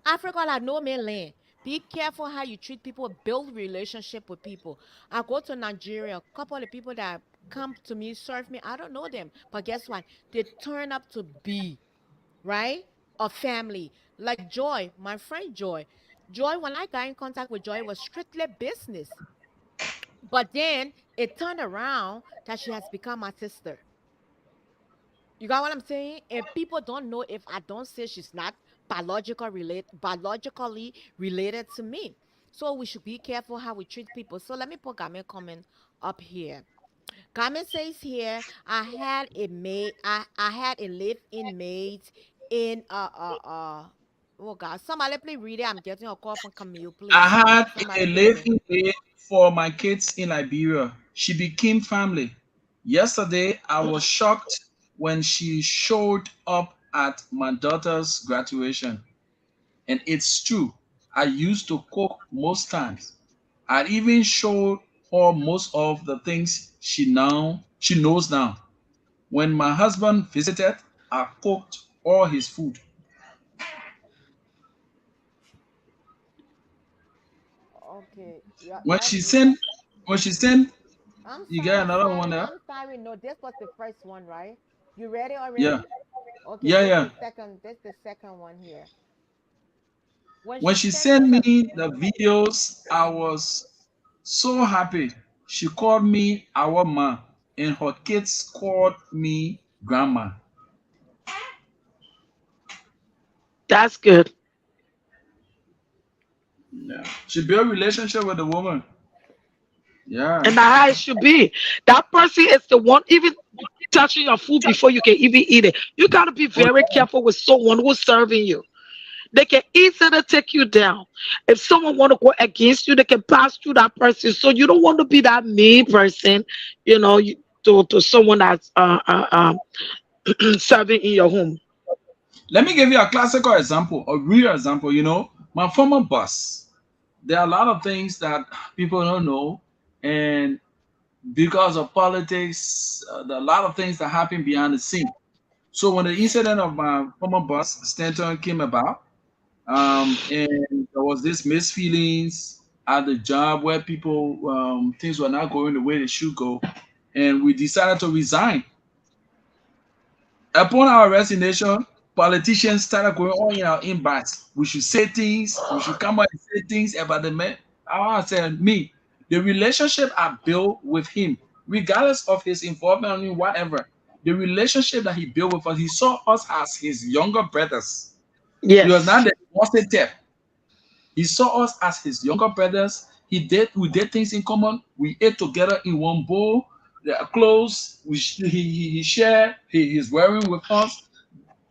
Africa like no man land. Be careful how you treat people. Build relationship with people. I go to Nigeria. A couple of people that come to me, serve me. I don't know them, but guess what? They turn up to be right a family. Like Joy, my friend Joy. Joy, when I got in contact with Joy, it was strictly business. But then it turned around that she has become my sister. You got what I'm saying? And people don't know if I don't say she's not biologically related to me. So we should be careful how we treat people. So let me put Game comment up here. Game says here, I had a live-in maid in oh God, somebody please read it. I'm getting a call from Camille, I please. had Somebody a please read it. living day for my kids in Liberia. She became family. Yesterday, I was shocked when she showed up at my daughter's graduation. And it's true. I used to cook most times. I even showed her most of the things she knows now. When my husband visited, I cooked all his food. Okay. Yeah, When yeah. she sent when she sent I'm you get sorry, another one sorry. there? I'm sorry. No, this was the first one, right? You ready Yeah. already? Okay, Yeah, this yeah. the second. This the second one here. When When she she sent me sent the. me the videos, I was so happy. She called me our ma, and her kids called me grandma. That's good. Yeah. She built relationship with the woman. Yeah. And that's how it should be. That person is the one even touching your food before you can even eat it. You gotta be Oh, very careful with someone who's serving you. They can easily take you down. If someone want to go against you, they can pass through that person. So you don't want to be that mean person, to someone that's serving in your home. let me give you a classical example, a real example. My former boss. There are a lot of things that people don't know, and because of politics, there are a lot of things that happen behind the scene. So when the incident of my former boss Stanton came about, and there was this misfeelings at the job where people things were not going the way they should go, and we decided to resign. Upon our resignation, politicians started going on in our inbox. We should say things. We should come out and say things about the man. I said, me, the relationship I built with him, regardless of his involvement in whatever, the relationship that he built with us, he saw us as his younger brothers. He was Yes. not the positive. He saw us as his younger brothers. We did things in common. We ate together in one bowl. The clothes he shared, he's wearing with us.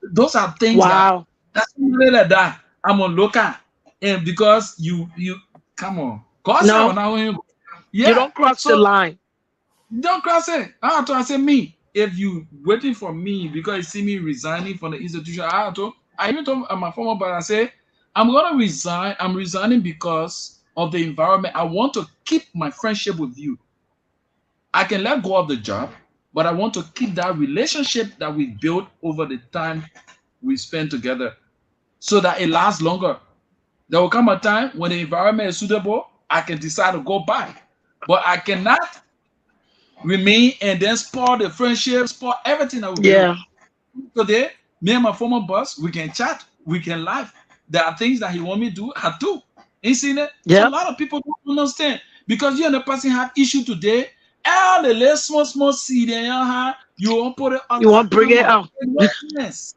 Those are things Wow. that's somebody like that. I'm on local. And because you come on. God said No, when I went, you yeah. don't cross the So line. don't cross it. I say me. If you waiting for me because you see me resigning from the institution, I even told my former boss, I say, I'm gonna resign. I'm resigning because of the environment. I want to keep my friendship with you. I can let go of the job, but I want to keep that relationship that we built over the time we spend together so that it lasts longer. There will come a time when the environment is suitable, I can decide to go back. But I cannot remain and then spoil the friendship, spoil everything that we build. Yeah. Today, me and my former boss, we can chat, we can laugh. There are things that he want me to do, I do. You seen it? So a Yep. lot of people don't understand because you and the person have issue today. All the little small seed in your hand, you won't put it You under. want to bring Come it on, out. it no sense.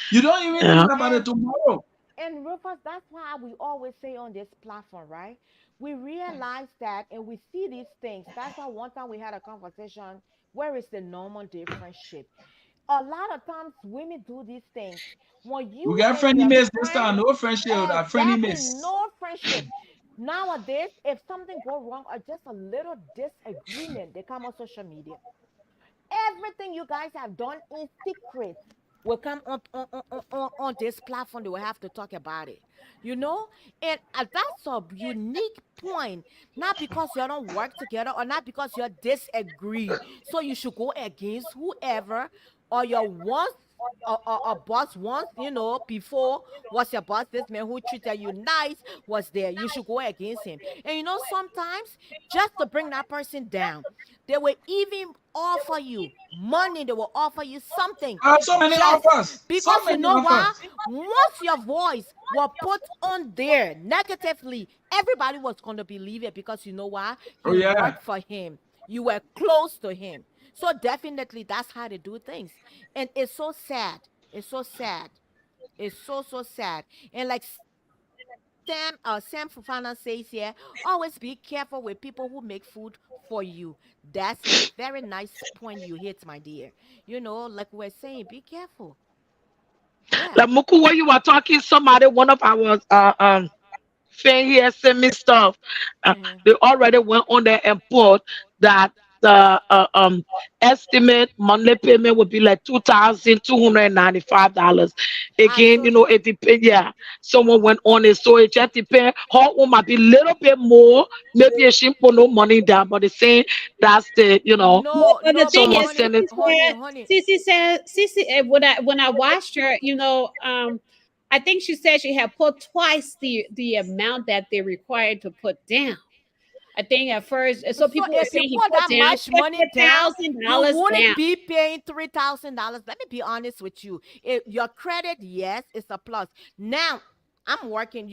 You don't even think Yeah. about it And tomorrow. and Rufus, that's why we always say on this platform, right? We realize that and we see these things. That's why one time we had a conversation. Where is the normal day friendship? A lot of times women do these things. When We you got and friendly your mates this friend, time. No friendship without friendly exactly, mates. no friendship. Nowadays, if something go wrong or just a little disagreement, they come on social media. Everything you guys have done in secret will come on this platform. They will have to talk about it, you know? And that's a unique point, not because you don't work together or not because you disagree. So you should go against whoever or your once a boss once, before was your boss, this man who treated you nice was there. You should go against him. And sometimes just to bring that person down, they will even offer you money, they will offer you something I have so many just offers. So because, many why? offers. Once your voice was put on there negatively, everybody was going to believe it because why? Oh You yeah. worked for him, you were close to him. So definitely that's how they do things. And it's so sad. It's so sad. It's so sad. And like Sam Fufana says here, always be careful with people who make food for you. That's a very nice point you hit, my dear. Like we're saying, be careful. Yeah. Like Muku, when you were talking, somebody, one of our fan here sent me stuff. Uh-huh. They already went on there and put that the estimate monthly payment would be like $2,295. I Again, told you. it depends. Yeah, someone went on it, so it just depends. Her own might be a little bit more. Maybe she put no money down, but it's saying that's No, But the no, thing but someone is, honey, sent it. honey. Sissy, when I watched her, I think she said she had put twice the amount that they required to put down. I think at first, so So people were if you saying he put put that down much money fifty down, thousand you dollars wouldn't down. be paying $3,000. Let me be honest with you. If your credit, yes, it's a plus. Now, I'm working,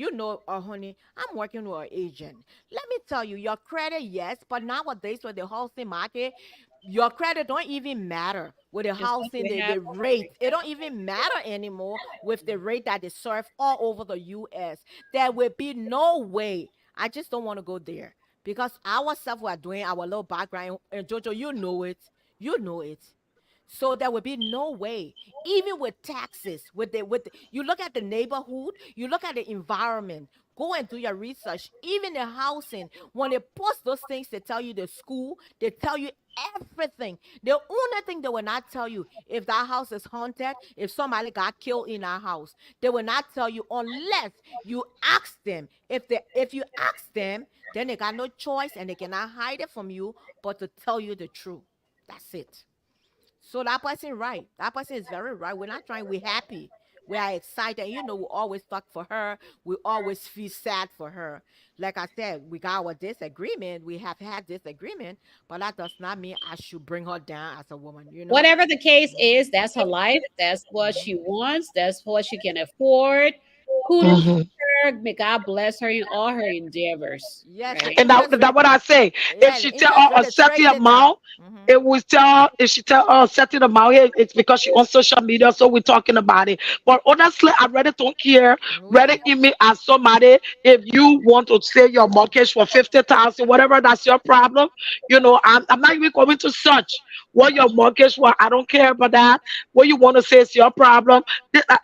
honey, I'm working with an agent. Let me tell you, your credit, yes, but nowadays with the housing market, your credit don't even matter with the It's what housing, you the have. rate. It don't even matter anymore with the rate that is served all over the US. There will be no way. I just don't want to go there because ourselves we are doing our little background, and Jojo, you know it. You know it. So there would be no way, even with taxes, you look at the neighborhood, you look at the environment, go and do your research. Even the housing, when they post those things, they tell you the school, they tell you everything. The only thing they will not tell you if that house is haunted, if somebody got killed in that house, they will not tell you unless you ask them. If you ask them, then they got no choice and they cannot hide it from you, but to tell you the truth. That's it. So that person right. That person is very right. We're not trying. We're happy. We are excited. We always talk for her. We always feel sad for her. Like I said, we got our disagreement. We have had disagreement, but that does not mean I should bring her down as a woman. Whatever the case Mhm. is, that's her life. That's what Mhm. she wants. That's what she can afford. Kudos to Mhm. her. May God bless her in all her endeavors. Yes, the Right. And that, interest that rate. what I say. If Yeah, she the tell interest her rate a is certain crazy now. amount, Hmm. it will tell if she tell her a certain amount here, it's because she on social media, so we're talking about it. But honestly, I really don't care. Yeah. Rather email as somebody if you want to say your mortgage for 50,000, whatever, that's your problem. I'm not even going to search what your mortgage was. I don't care about that. What you want to say is your problem.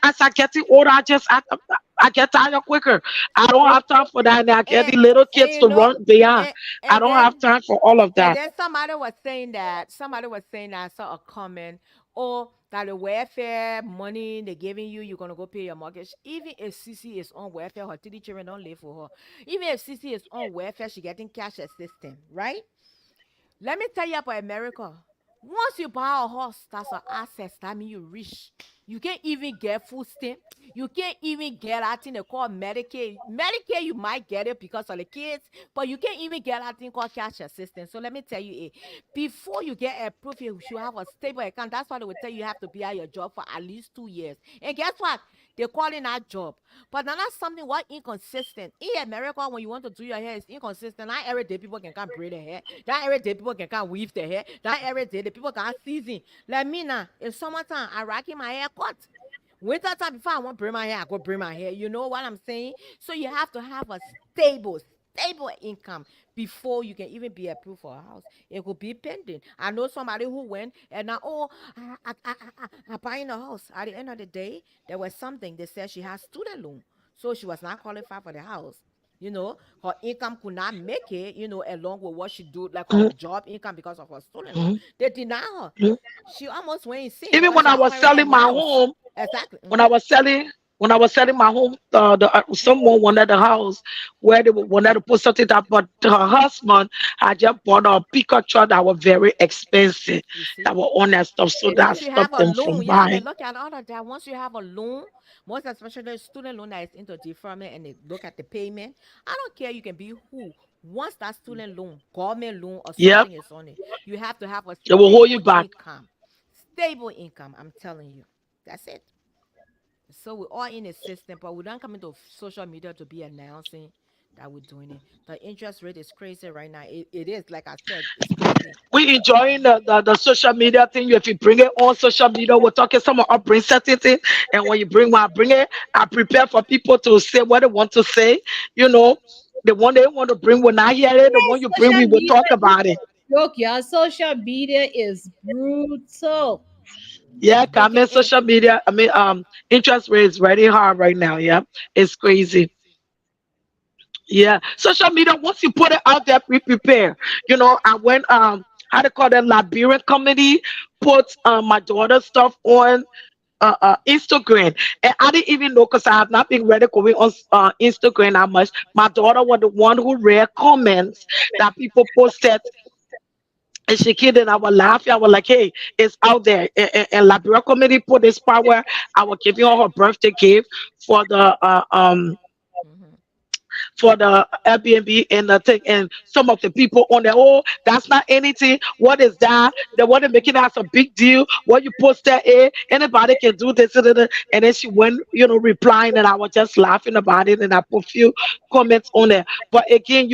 As I getting older, I get tired quicker. I don't And have time for that. And I get and the little and kids to run beyond. and I and don't have then time for all of And that. then somebody was saying that I saw a comment, oh, that the welfare money they're giving you, you're gonna go pay your mortgage. Even if CC is on welfare, her three children don't live for her. Even if CC is on welfare, she getting cash assistance, right? Let me tell you about America. Once you buy a horse, that's an asset. That means you rich. You can't even get food stamp. You can't even get that thing they call Medicaid. Medicaid, you might get it because of the kids, but you can't even get that thing called cash assistance. So let me tell you, before you get approved, you should have a stable account. That's why they will tell you have to be at your job for at least 2 years. And guess what? They're calling that job. But now that's something what inconsistent. In America, when you want to do your hair, it's inconsistent. Not every day people can come braid their hair. Not every day people can come weave their hair. Not every day the people can season. Like me now, in summertime, I rocking my hair cut. Winter time, before I want to braid my hair, I go braid my hair. You know what I'm saying? So you have to have a stable income before you can even be approved for a house. It could be pending. I know somebody who went and now, oh, I buying a house. At the end of the day, there was something they said she has student loan, so she was not qualified for the house. Her income could not make it, along with what she do, like her Mhm, job income because of her student loan. mhm, They deny her. mhm. She almost went insane Even because when she I was already selling my announced. home, Exactly. when I was selling when I was selling my home, someone wanted the house where they wanted to put something that, but her husband had just bought a pickup truck that was very expensive, You see? that were on that stuff, so that Once you have stopped a them loan, from yeah, they buying. look at all of that. Once you have a loan, most especially student loan that is into deferment, and they look at the payment. I don't care, you can be who. Once that student loan, government loan or Yep, something is on it, you have to have a they will hold you stable back. income. Stable income, I'm telling you. That's it. So we're all in a system, but we don't come into social media to be announcing that we're doing it. The interest rate is crazy right now. It is, like I said, it's crazy. We enjoying the social media thing. If you bring it on social media, we're talking someone up bring certain thing. And when you bring, when I bring it, I prepare for people to say what they want to say. You know, the one they want to bring will not hear it. The one you bring, Social we will media talk is about it. a joke, y'all. Social media is brutal. Yeah, It can comment social media. I mean, interest rate is very hard right now. Yeah, it's crazy. Yeah, social media. Once you put it out there, prepare. I went how to call that Liberian comedy, put my daughter's stuff on Instagram, and I didn't even know because I have not been really going on Instagram that much. My daughter was the one who read comments that people posted, and she kid and I was laughing. I was like, "Hey, it's out there." And Liberia comedy put this part where I was giving her her birthday gift for Mhm. the Airbnb and the thing, and some of the people on there, oh, that's not anything. What is that? They want to make it as a big deal. What you post there, anybody can do this, and then she went, replying, and I was just laughing about it, and I put few comments on there. But again,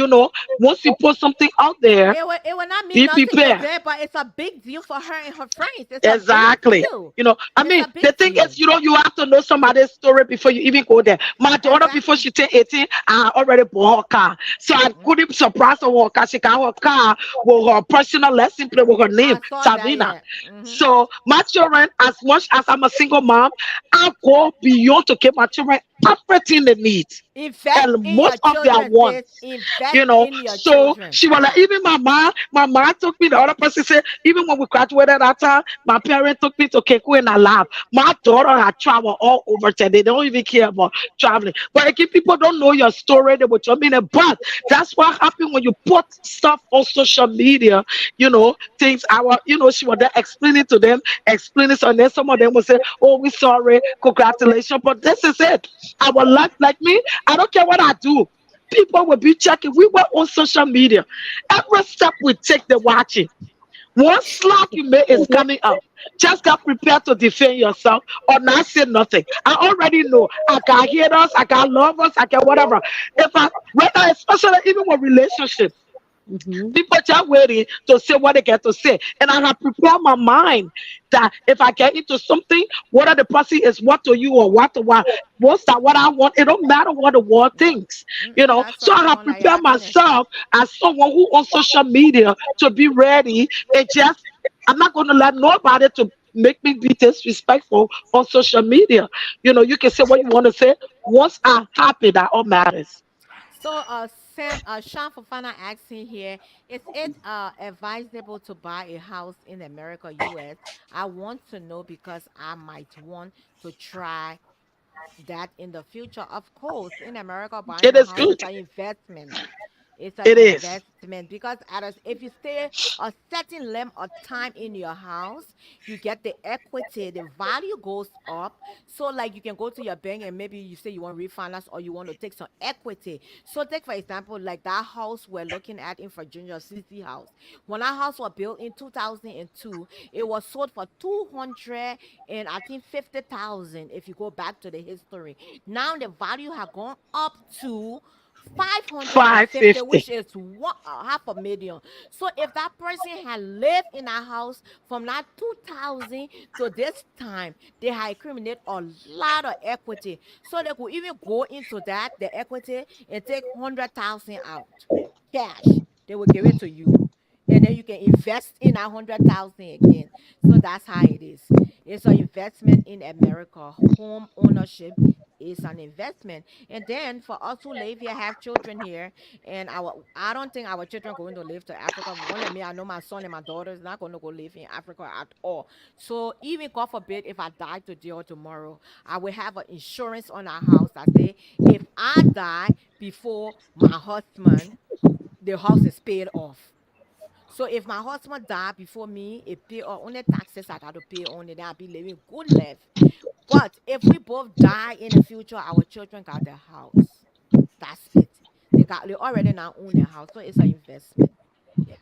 once you put something out there, it will not mean be nothing to prepared. them, but it's a big deal for her and her friends. It's a big Exactly. deal. I It's mean, a the big thing is, deal. you have to know somebody's story before you even go there. My daughter, before Exactly. she turned 18, I had already bought her car. So I Mm. couldn't surprise her with her car. She got her car with her personal lesson plate with her name, I saw that. Savina. Yeah. So my children, as much as I'm a single mom, I go beyond to give my children everything they need Invest and in your most of their children, sis. wants. Invest in your So children. she was like, even my mom took me. The other person said, even when we graduated that time, my parents took me to Keku and I laughed. My daughter had traveled all over town. They don't even care about traveling. But again, people don't know your story, they will jump in. But that's what happened when you put stuff on social media. Things she was there explaining to them, explaining. So and then some of them will say, "Oh, we sorry, congratulations." But this is it. Our life, like me, I don't care what I do. People will be checking. We were on social media. Every step we take, they're watching. One slap you make is coming up. Just get prepared to defend yourself or not say nothing. I already know. I got haters, I got lovers, I got whatever. If I, whether especially even with relationships, Hmm. people just waiting to say what they get to say. And I have prepared my mind that if I get into something, whether the person is what to you or what to what, what's that what I want, it don't matter what the world What? thinks. That's So what I you have want, like your prepared happiness. myself as someone who on social media to be ready and just I'm not gonna let nobody to make me be disrespectful on social media. You can say what you want to say. Once I'm happy, that all matters. So, Sean Fofana asking here, is it advisable to buy a house in America, US? I want to know because I might want to try that in the future. Of course, in America, buying It a is house good. is an investment. It's an It is. investment because if you stay a certain length of time in your house, you get the equity, the value goes up. So, like, you can go to your bank and maybe you say you want refinance or you want to take some equity. So, take for example, like that house we're looking at in Virginia, CC House. When that house was built in 2002, it was sold for 200 and I think 50,000. If you go back to the history, now the value has gone up to 550, 550. which is one, half a million. So if that person had lived in a house from that 2000 to this time, they had accumulated a lot of equity. So they could even go into that, the equity, and take 100,000 out cash. They will give it to you. And then you can invest in 100,000 again. So that's how it is. It's an investment in America. Home ownership is an investment. And then for us who live here, have children here, and I don't think our children are going to live to Africa. One of me, I know my son and my daughter is not going to go live in Africa at all. So even God forbid if I die today or tomorrow, I will have an insurance on our house that say if I die before my husband, the house is paid off. So if my husband died before me, it pay or only taxes I got to pay on it, then I'll be living good life. But if we both die in the future, our children got the house. That's it. They already now own the house. So it's an investment. Yeah.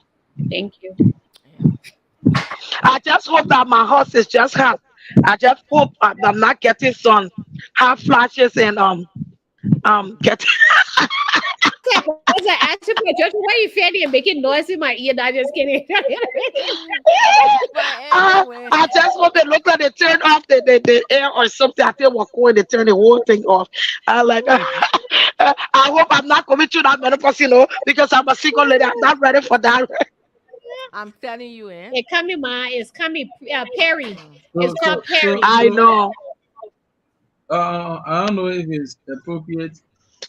Thank you. Yeah. I just hope that my house is just half. I just hope I'm not getting some half flashes and get. I was like, ask you for judge. Why are you fanning and making noise in my ear? Not just kidding. But I, anyway, I just hope it looks like they turn off the air or something. I think we're going to turn the whole thing off. I like. I hope I'm not coming to that menopause, because I'm a single lady. I'm not ready for that. I'm telling you, eh? It coming, ma. It's coming. Perry. Mm. It's So called so so Perry. I so know. I don't know if it's appropriate.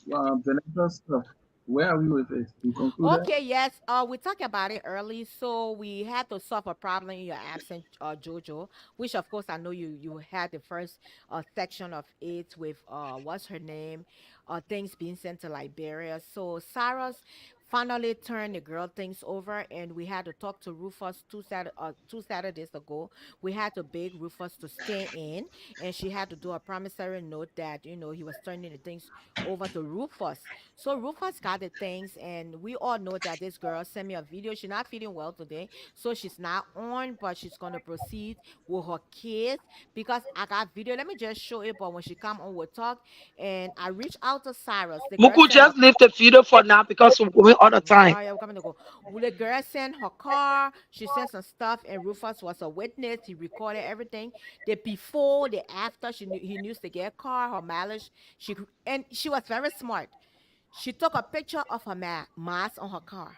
Vanessa stuff. Where are we with it? We concluded. Okay, yes. We talked about it early, so we had to solve a problem in your absence, Jojo. Which, of course, I know you had the first section of it with what's her name, things being sent to Liberia. So Sarah's finally turned the girl things over, and we had to talk to Rufus two Saturdays ago. We had to beg Rufus to stay in, and she had to do a promissory note that he was turning the things over to Rufus. So Rufus got the things, and we all know that this girl sent me a video. She's not feeling well today, so she's not on, but she's gonna proceed with her kids because I got video. Let me just show it. But when she come on, we'll talk. And I reached out to Cyrus. The girl Muku, sent her. just leave the video for now because we're going all the time. Oh yeah, we're coming to go. Well, the girl sent her car. She sent some stuff, and Rufus was a witness. He recorded everything. The before, the after. He knew to get a car, her mileage. And she was very smart. She took a picture of her mask on her car.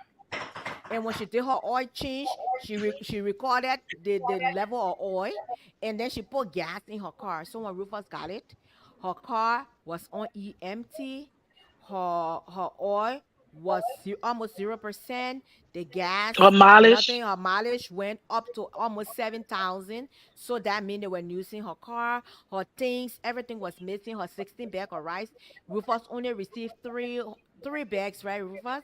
And when she did her oil change, she recorded the level of oil, and then she put gas in her car. So when Rufus got it, her car was on empty. Her oil was almost 0%. The Or gas, mileage. nothing. Her mileage went up to almost 7,000. So that means they were using her car, her things, everything was missing. Her 16 bag of rice. Rufus only received three bags, right, Rufus?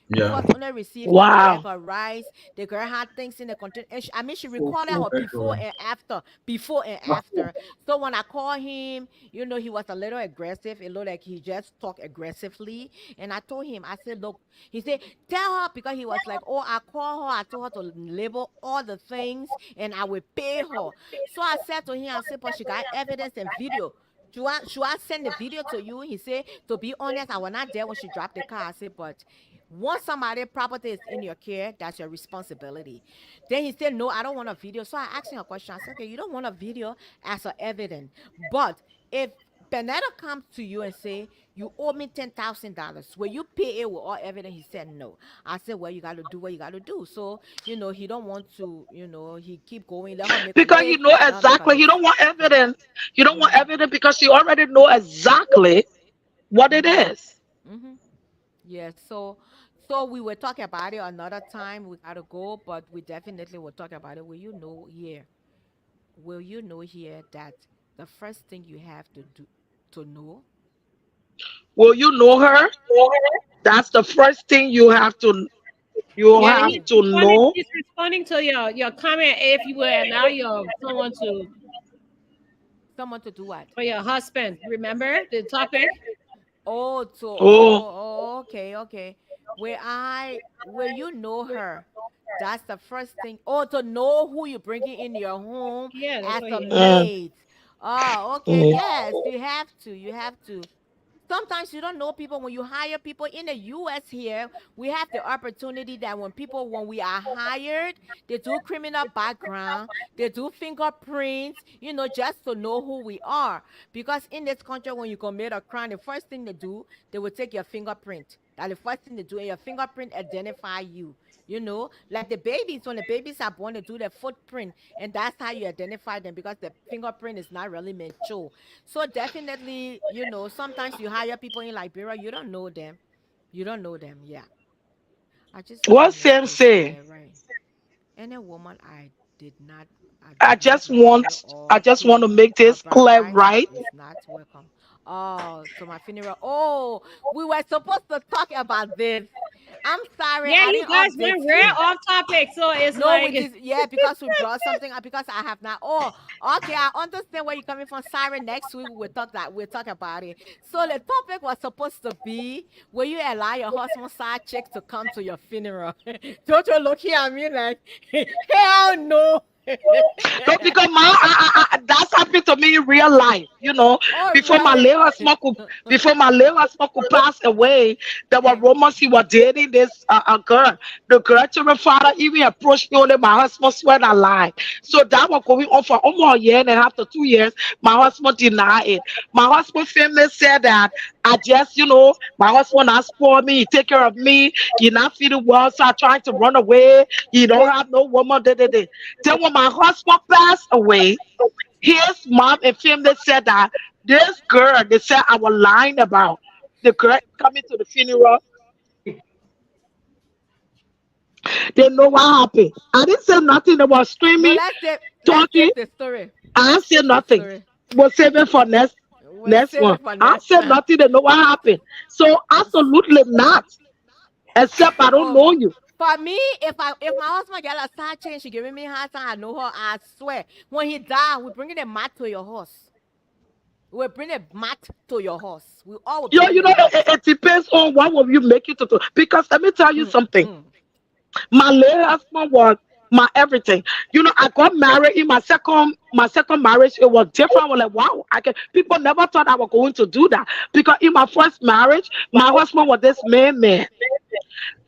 Yeah. Rufus only received three Wow. bags of rice. The girl had things in the container. And I mean, she recorded Full her echo. before and after. Before and after. So when I called him, he was a little aggressive. It looked like he just talked aggressively. And I told him, I said, look, he said, tell her because he was like, oh, I called her. I told her to label all the things and I will pay her. So I said to him, I said, but she got evidence and video. Should I send the video to you? He said, to be honest, I was not there when she dropped the car. I said, but once somebody property is in your care, that's your responsibility. Then he said, no, I don't want a video. So I asked him a question. I said, okay, you don't want a video as a evidence. But if Benetta comes to you and say, you owe me $10,000, will you pay it with all evidence? He said, no. I said, well, you got to do what you got to do. So, he don't want to, he keep going. Let her make a Because you live. know Let her make a exactly. You live. don't want Yeah. evidence. You don't want Mm-hmm. evidence because you already know exactly what it Mm-hmm. is. Mm-hmm. Yeah, so we were talking about it another time. We gotta go, but we definitely will talk about it. Will you know here that the first thing you have to do to know? Will you know her? That's the first thing you Yeah, have he's Who? to responding. know. He's responding to your comment. If you would allow your someone to Someone to do what? for your husband, remember the topic. Oh, to Oh, okay, okay. Where you know her, that's the first thing. Oh, to know who you're bringing in your home Yeah, that's as what a he. mm, maid. Oh, okay, mm. yes, you have to. You have to. Sometimes you don't know people. When you hire people in the US here, we have the opportunity that when we are hired, they do criminal background, they do fingerprints, just to know who we are. Because in this country, when you commit a crime, the first thing they do, they will take your fingerprint. That the first thing they do, and your fingerprint identify you. Like the babies, when the babies are born, they do their footprint, and that's how you identify them because the fingerprint is not really mature. So definitely, sometimes you hire people in Liberia, you don't know them. You don't know them. Yeah. I just What wanted Sam to say? share, right? Any woman did not I I did not just marry want I or just want to pay make a this clear, bride right? is not welcome. Oh, to my funeral. Oh, we were supposed to talk about this. I'm sorry, Yeah, I you didn't guys update went real you. off topic, so it's No, we like did. Yeah, because we brought something up because I have not. Oh, okay. I understand where you're coming from. Sorry, next week we'll talk about it. So the topic was supposed to be: will you allow your husband side chick to come to your funeral? Don't you look here at me like, hell no. No, because that's happened to me in real life. Oh, Before my really? late husband could, before my late husband could pass away, there were rumors he was dating this a girl. The girl to my father even approached me. Only my husband swear I lied. So that was going on for almost a year and a half to 2 years. My husband denied it. My husband family said that I just, my husband has for me. He take care of me. He not feeling well, so I tried to run away. He don't have no woman. Then when my husband passed away, his mom and family said that this girl, they said I was lying about the girl coming to the funeral. They know what happened. I didn't say nothing. They were No, screaming, let's talking. save the story. I Let's didn't say save the nothing. story. We'll save it for We'll next save one. it for I next said time. nothing. They know what happened. So absolutely not. Except I don't know Um, you. for me, if my husband get a side chain, she giving me hard time. I know her. I swear. When he die, we bringing a mat to your house. We bring a mat to your house. We all will bring a mat. It depends on what will you make it to do. Because let me tell you Mm, something. mm, My late husband was my everything. I got married in my second marriage. It was different. I was like, wow, people never thought I was going to do that. Because in my first marriage, my husband was this man.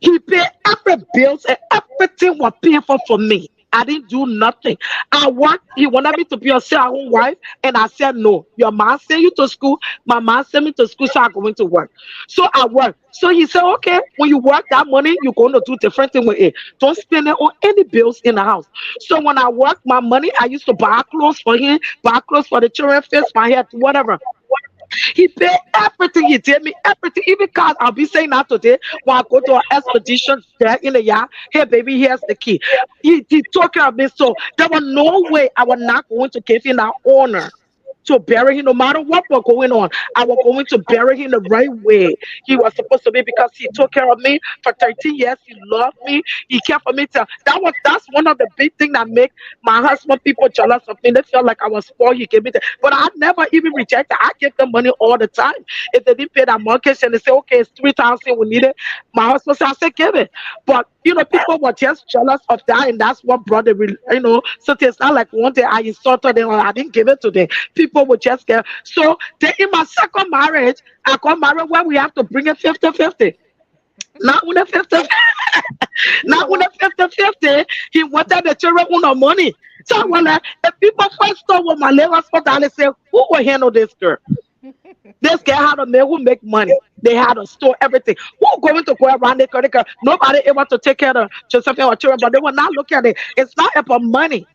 He paid every bills and everything was paid for me. I didn't do nothing. I worked. He wanted me to be a stay-at-home wife, and I said no. Your mom sent you to school. My mom sent me to school, so I'm going to work. So I worked. So he said, okay, when you work that money, you're going to do different thing with it. Don't spend it on any bills in the house. So when I worked my money, I used to buy clothes for him, buy clothes for the children, fix my hair, whatever. He paid everything. He did me everything. Even cars, I'll be saying that today when I go to an expedition there in the yard. Hey, baby, here's the key. He took care of me. So there was no way I was not going to give him that honor to bury him no matter what was going on. I was going to bury him the right way he was supposed to be because he took care of me for 13 years. He loved me. He cared for me. That's one of the big things that make my husband people jealous of me. They felt like I was spoiled. He gave me that. But I never even rejected. I give them money all the time. If they didn't pay that mortgage and they say, okay, it's 3,000, we need it. My husband said, I said, give it. But people were just jealous of that, and that's what brought the so it's not like one day I insulted them or I didn't give it to them. People would just get so then in my second marriage, I got married where we have to bring it 50-50. Not when the 50, not when the 50-50, he wanted the children on the money. So I was like, if people first saw what my late husband, they say, who will handle this girl? This girl had a man who make money. They had a store, everything. Who going to go around there? Nobody able to take care of Josephine or children, but they will not look at it. It's not about money.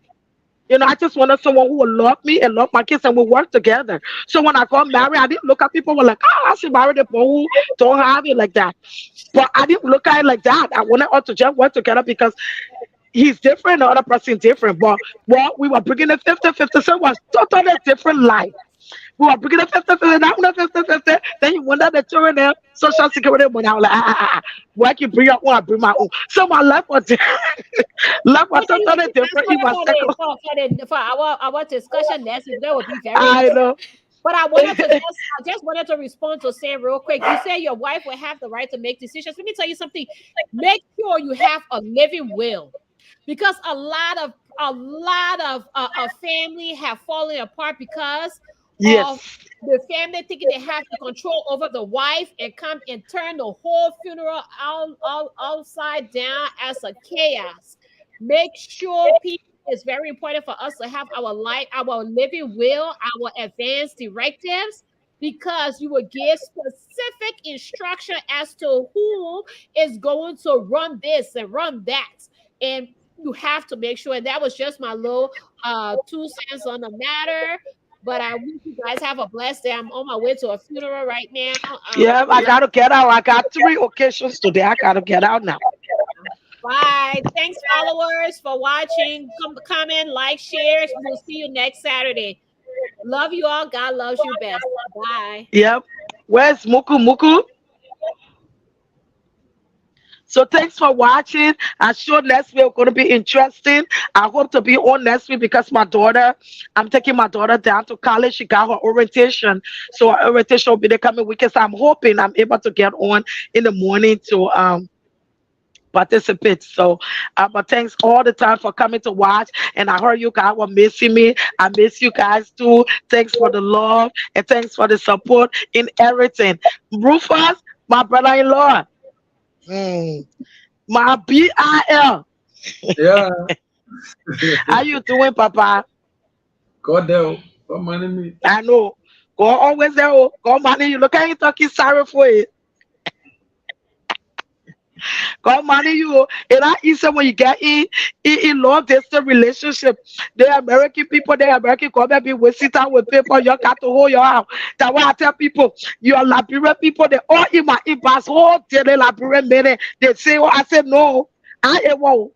I just wanted someone who would love me and love my kids and we work together. So when I got married, I didn't look at people who were like, oh, I should marry the boy who don't have it like that. But I didn't look at it like that. I wanted us to just work together because he's different, the other person different. But we were bringing the 50-50, so it was totally different life. We were bringing the 50-50, now the 50-50. Then he wanted the children there, social security money. I was like, where can you bring your own, I bring my own. So my life was, life was okay, totally that's different why in my second. for our discussion next week, that would be very I interesting. know. But I just wanted to respond to Sam real quick. You say your wife will have the right to make decisions. Let me tell you something. Make sure you have a living will, because a lot of family have fallen apart because of Yes. the family thinking they have the control over the wife and come and turn the whole funeral outside down as a chaos. Make sure people, it's very important for us to have our life, our living will, our advanced directives, because you will give specific instruction as to who is going to run this and run that. And you have to make sure. And that was just my little 2 cents on the matter. But I wish you guys have a blessed day. I'm on my way to a funeral right now. Yeah, I gotta get out. I got 3 occasions today. I gotta get out now. Bye. Thanks, followers, for watching. Comment, like, share. We'll see you next Saturday. Love you all. God loves you best. Bye. Yep. Where's Muku Muku? So thanks for watching. I'm sure next week going to be interesting. I hope to be on next week because I'm taking my daughter down to college. She got her orientation. So her orientation will be the coming weekend. So I'm hoping I'm able to get on in the morning to participate. So but thanks all the time for coming to watch. And I heard you guys were missing me. I miss you guys too. Thanks for the love and thanks for the support in everything. Rufus, my brother-in-law. Mm. My BIL. Yeah. How you doing, Papa? God there. What money me? I know. God always there. Oh. God money you. Look at you talking sorry for it. God money you. Oh. It not easy when you get in long distance relationship. The American people, the American government be wasting time with people. You got to hold your house. That's why I tell people, your Liberian people, they all in my inbox, whole daily Liberian minute. They say, oh, I said no. I ain't want.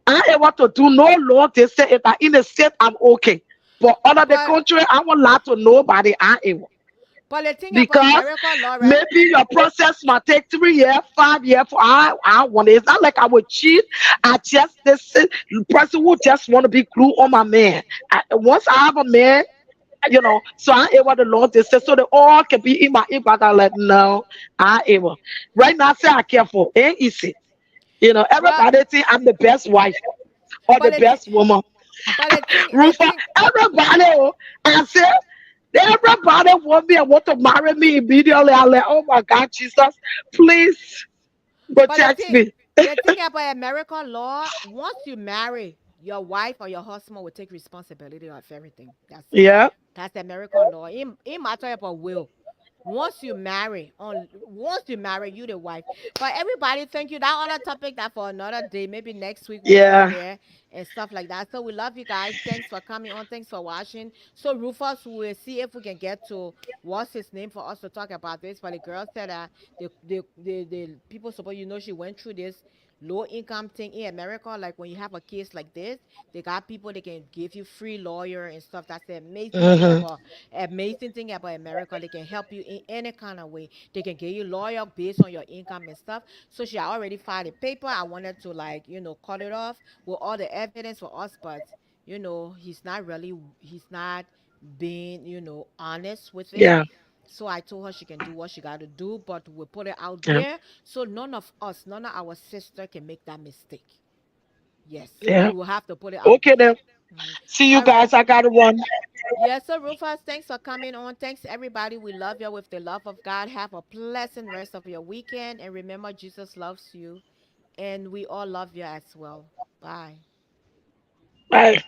I ain't want to do no law. They say if I in the state, I'm okay. But under the But country, I won't lie to nobody. I ain't want. but the thing about Because America law, right? maybe your process might take 3 years, 5 years. For I want it. It's not like I would cheat. I just this person who just want to be glued on my man. Once I have a man, so I able the Lord they say so they all can be in my inbox. I'm like, no, I able. Right now, say I care for. Ain't easy. Well, Everybody think I'm the best wife or but the best woman. the Rufa, thing, everybody, oh, I said, everybody want me and want to marry me immediately. I'm like, oh my God, Jesus, please but the protect thing, me. the thing about American law, once you marry, your wife or your husband will take responsibility of everything. That's it. Yeah, That's the American law. In matter about will. Once you marry, you the wife. But everybody, thank you. That other topic that for another day. Maybe next week we'll go yeah. there and stuff like that. So we love you guys. Thanks for coming on. Thanks for watching. So Rufus, we'll see if we can get to what's his name for us to talk about this. But the girl said the people suppose she went through this low income thing in America. Like when you have a case like this, they got people they can give you free lawyer and stuff. That's the Hmm. amazing thing about America. They can help you in any kind of way. They can get you lawyer based on your income and stuff. So she already filed a paper. I wanted to cut it off with all the evidence for us, but he's not being, honest with it. Yeah, So I told her she can do what she got to do, but we put it out yeah, there so none of our sister can make that mistake. Yes, we yeah. will have to put it out Okay there. then. Mhm. See you All right. guys. I gotta run. Yes, so Rufus, thanks for coming on. Thanks everybody. We love you with the love of God. Have a pleasant rest of your weekend. And remember, Jesus loves you. And we all love you as well. Bye. Bye.